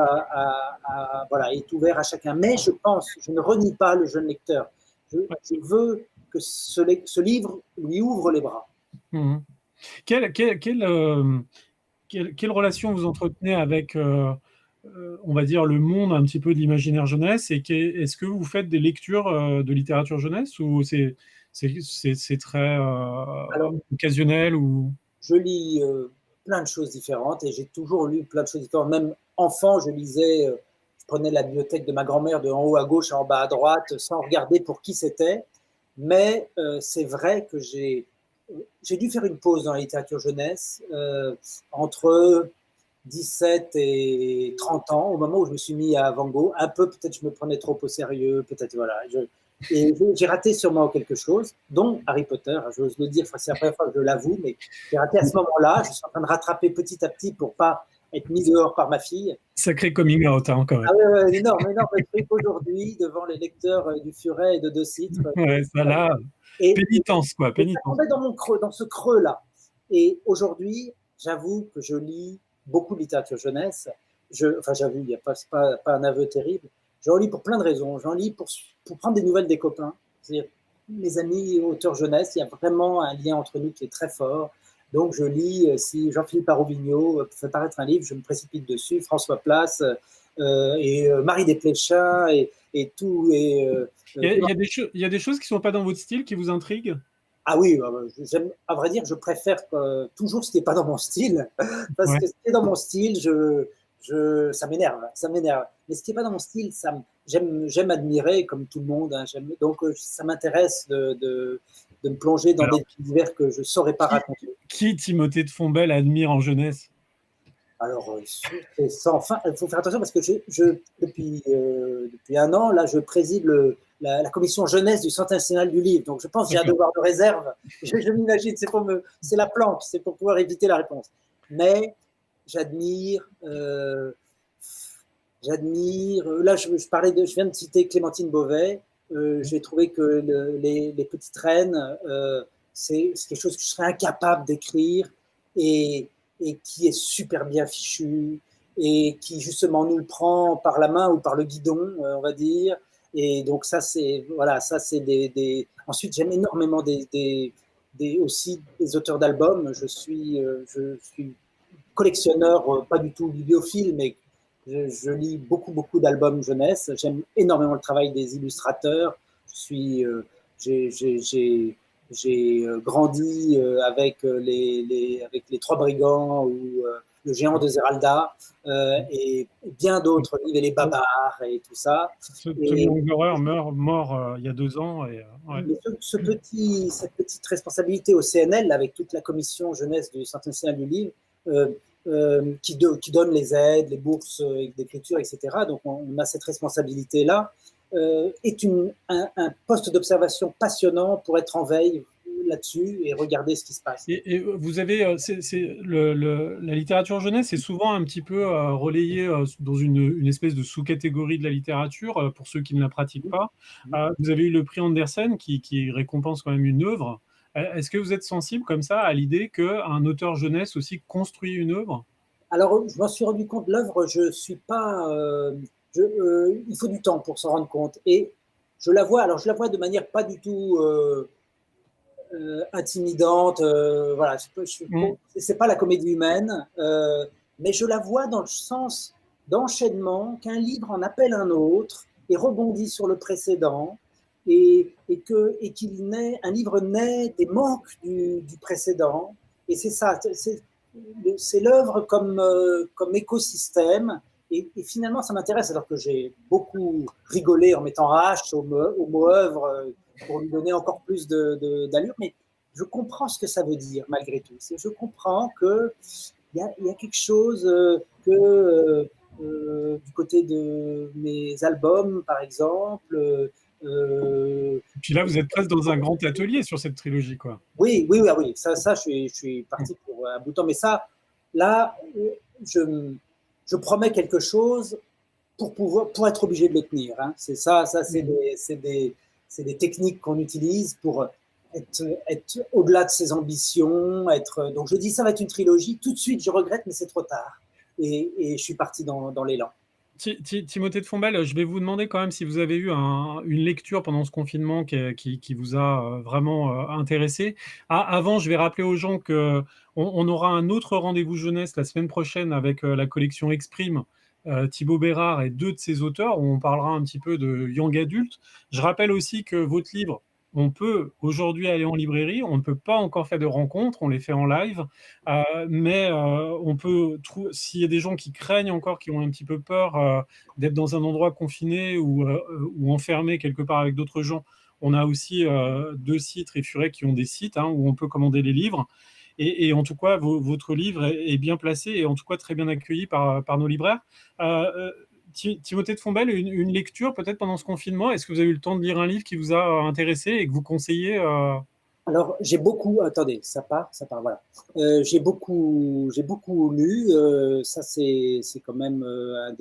voilà, est ouvert à chacun. Mais je pense, je ne renie pas le jeune lecteur. Je veux que ce livre lui ouvre les bras. Mmh. Quelle relation vous entretenez avec, on va dire, le monde un petit peu de l'imaginaire jeunesse, et est-ce que vous faites des lectures de littérature jeunesse, ou c'est très Alors, occasionnel ou... je lis plein de choses différentes et j'ai toujours lu plein de choses différentes. Même enfant, je lisais, je prenais la bibliothèque de ma grand-mère de en haut à gauche à en bas à droite sans regarder pour qui c'était. Mais c'est vrai que j'ai dû faire une pause dans la littérature jeunesse entre 17 et 30 ans, au moment où je me suis mis à Van Gogh. Un peu, peut-être je me prenais trop au sérieux, peut-être, voilà. Et j'ai raté sûrement quelque chose, dont Harry Potter, j'ose le dire, c'est la première fois que je l'avoue, mais j'ai raté à ce moment-là. Je suis en train de rattraper petit à petit pour pas être mis dehors par ma fille. Sacré coming out, hein, quand même. Ah ouais, énorme truc aujourd'hui, devant les lecteurs du Furet et de Deux Citres. Ouais, ça là, pénitence, quoi, pénitence. Ça tombait dans ce creux-là. Et aujourd'hui, j'avoue que je lis beaucoup de littérature jeunesse. Enfin, j'avoue, il n'y a pas un aveu terrible. J'en lis pour plein de raisons. J'en lis pour prendre des nouvelles des copains. C'est-à-dire, mes amis auteurs jeunesse, il y a vraiment un lien entre nous qui est très fort. Donc, je lis, si Jean-Philippe Arovigno fait paraître un livre, je me précipite dessus, François Place et Marie Desplechin et tout. Il y a des choses qui ne sont pas dans votre style, qui vous intriguent? Ah oui, à vrai dire, je préfère toujours ce qui n'est pas dans mon style, parce que ce qui est dans mon style, ça m'énerve, ça m'énerve. Mais ce qui n'est pas dans mon style, j'aime admirer, comme tout le monde. Hein, donc, ça m'intéresse de me plonger dans des univers que je ne saurais pas raconter. Qui Timothée de Fontbelle admire en jeunesse? Alors, c'est sans fin. Il faut faire attention parce que depuis un an, là, je préside la commission jeunesse du Centre national du livre. Donc, je pense que j'ai un devoir de réserve. Je m'imagine, c'est la planque, c'est pour pouvoir éviter la réponse. Mais j'admire. Là, je viens de citer Clémentine Beauvais. J'ai trouvé que les petites reines, c'est quelque chose que je serais incapable d'écrire et qui est super bien fichu et qui justement nous le prend par la main ou par le guidon, on va dire. Et donc ça, c'est voilà, ça c'est Ensuite, j'aime énormément aussi des auteurs d'albums. Je suis collectionneur, pas du tout bibliophile, mais je lis beaucoup d'albums jeunesse. J'aime énormément le travail des illustrateurs. J'ai grandi avec les Trois Brigands ou Le Géant de Zeralda et bien d'autres livres, et les Babar et tout ça. Tommy Ungerer mort il y a 2 ans. Et, ouais. Cette petite responsabilité au CNL, avec toute la commission jeunesse du Centre national du livre, qui donne les aides, les bourses d'écriture, etc. Donc on a cette responsabilité-là. Est un poste d'observation passionnant pour être en veille là-dessus et regarder ce qui se passe. Et vous avez, la littérature jeunesse est souvent un petit peu relayée dans une espèce de sous-catégorie de la littérature, pour ceux qui ne la pratiquent pas. Vous avez eu le prix Andersen qui récompense quand même une œuvre. Est-ce que vous êtes sensible comme ça à l'idée qu'un auteur jeunesse aussi construit une œuvre? Alors, je m'en suis rendu compte, l'œuvre, je suis pas... il faut du temps pour s'en rendre compte. Et je la vois, alors je la vois de manière pas du tout intimidante, voilà, c'est pas la comédie humaine, mais je la vois dans le sens d'enchaînement, qu'un livre en appelle un autre et rebondit sur le précédent, et qu'il naît, un livre naît des manques du précédent, et c'est ça, c'est l'œuvre comme écosystème, et finalement ça m'intéresse, alors que j'ai beaucoup rigolé en mettant H au mot œuvre, pour lui donner encore plus d'allure, mais je comprends ce que ça veut dire malgré tout. Je comprends qu'il y a quelque chose du côté de mes albums, par exemple. Et puis là, vous êtes presque dans un grand atelier sur cette trilogie, quoi. Oui, ça je suis parti pour un bout de temps, mais ça, là, je promets quelque chose pour être obligé de le tenir. Hein. C'est ça, c'est des techniques qu'on utilise pour être au-delà de ses ambitions. Donc je dis, ça va être une trilogie. Tout de suite, je regrette, mais c'est trop tard. Et je suis parti dans l'élan. Timothée de Fontbelle, je vais vous demander quand même si vous avez eu une lecture pendant ce confinement qui vous a vraiment intéressé. Avant, je vais rappeler aux gens qu'on aura un autre rendez-vous jeunesse la semaine prochaine avec la collection Exprime, Thibaut Bérard et 2 de ses auteurs, où on parlera un petit peu de young adulte. Je rappelle aussi que votre livre, on peut aujourd'hui aller en librairie, on ne peut pas encore faire de rencontres, on les fait en live, mais on peut s'il y a des gens qui craignent encore, qui ont un petit peu peur d'être dans un endroit confiné ou enfermé quelque part avec d'autres gens, on a aussi 2 sites Réfuré qui ont des sites où on peut commander les livres. Et en tout cas, votre livre est bien placé et en tout cas très bien accueilli par nos libraires. Timothée de Fontbelle, une lecture peut-être pendant ce confinement. Est-ce que vous avez eu le temps de lire un livre qui vous a intéressé et que vous conseillez Alors, j'ai beaucoup. Attendez, ça part, voilà. J'ai beaucoup lu. Ça, c'est quand même un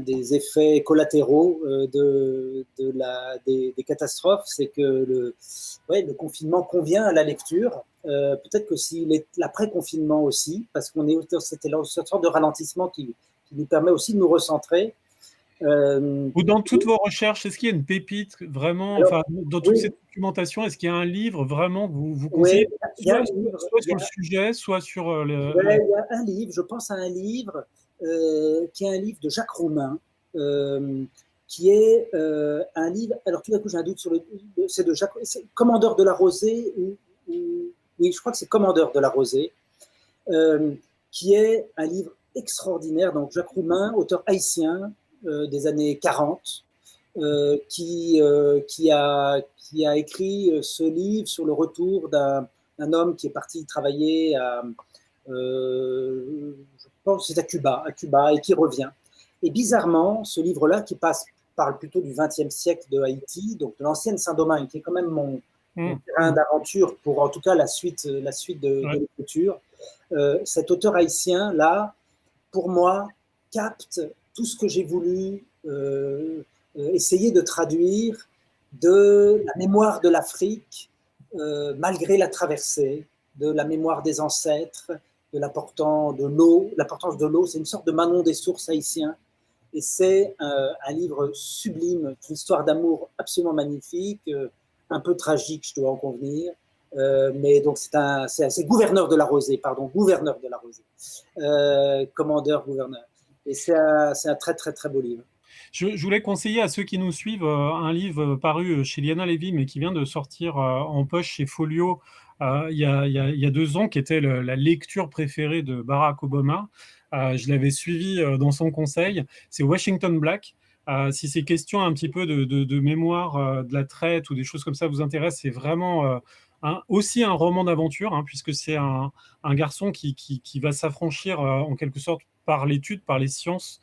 des effets collatéraux des catastrophes, c'est que le confinement convient à la lecture. Peut-être que si l'après-confinement aussi, parce qu'on est c'était cette sorte de ralentissement qui nous permet aussi de nous recentrer. Ou dans toutes vos recherches, est-ce qu'il y a une pépite vraiment, Alors, enfin, dans toute oui, cette documentation, est-ce qu'il y a un livre vraiment que vous oui, conseillez, il y a un soit livre. sur le sujet, soit sur Ouais, il y a un livre, je pense à un livre qui est un livre de Jacques Roumain, qui est un livre. Alors tout d'un coup, j'ai un doute sur c'est de Jacques, c'est Commandeur de la Rosée, oui, je crois que c'est Commandeur de la Rosée, qui est un livre extraordinaire. Donc Jacques Roumain, auteur haïtien des années 40, qui a écrit ce livre sur le retour d'un homme qui est parti travailler je pense que c'est à Cuba, et qui revient. Et bizarrement, ce livre-là, parle plutôt du XXe siècle de Haïti, donc de l'ancienne Saint-Domingue, qui est quand même mon terrain d'aventure pour en tout cas la suite de l'écriture. Cet auteur haïtien-là, pour moi, capte tout ce que j'ai voulu essayer de traduire de la mémoire de l'Afrique, malgré la traversée, de la mémoire des ancêtres, de l'importance de l'eau. C'est une sorte de Manon des sources haïtien. Et c'est un livre sublime, une histoire d'amour absolument magnifique, un peu tragique, je dois en convenir. Mais donc c'est Gouverneur de la Rosée, Commandeur, Gouverneur. Et c'est un très très très beau livre. Je voulais conseiller à ceux qui nous suivent un livre paru chez Liana Levy, mais qui vient de sortir en poche chez Folio il y a 2 ans, qui était la lecture préférée de Barack Obama. Je l'avais suivi dans son conseil. C'est Washington Black. Si ces questions un petit peu de mémoire, de la traite ou des choses comme ça vous intéressent, c'est vraiment aussi un roman d'aventure, puisque c'est un garçon qui va s'affranchir en quelque sorte par l'étude, par les sciences,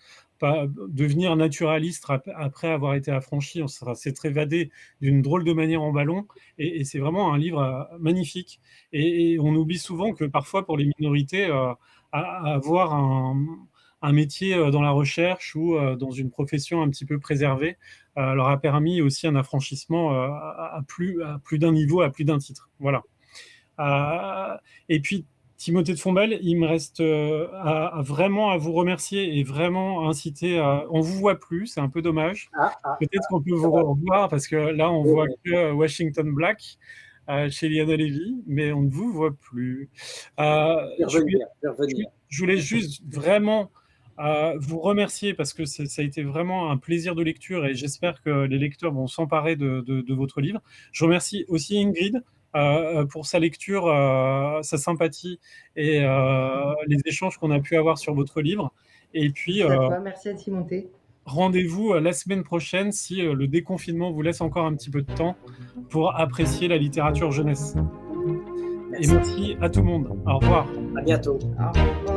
devenir naturaliste après avoir été affranchi. On s'est évadé d'une drôle de manière en ballon, et c'est vraiment un livre magnifique. Et on oublie souvent que parfois, pour les minorités, avoir un métier dans la recherche ou dans une profession un petit peu préservée leur a permis aussi un affranchissement à plus d'un niveau, à plus d'un titre. Voilà. Et puis, Timothée de Fontbelle, il me reste vraiment à vous remercier et vraiment à inciter à... On ne vous voit plus, c'est un peu dommage. Peut-être qu'on peut vous revoir parce que là, on voit que Washington Black chez Liana Levy, mais on ne vous voit plus. Je voulais juste vraiment vous remercier parce que ça a été vraiment un plaisir de lecture et j'espère que les lecteurs vont s'emparer de votre livre. Je remercie aussi Ingrid pour sa lecture, sa sympathie et les échanges qu'on a pu avoir sur votre livre. Et puis, merci à toi, merci à Timothée. Rendez-vous la semaine prochaine si le déconfinement vous laisse encore un petit peu de temps pour apprécier la littérature jeunesse. Merci. Et merci à tout le monde. Au revoir. À bientôt. Au revoir.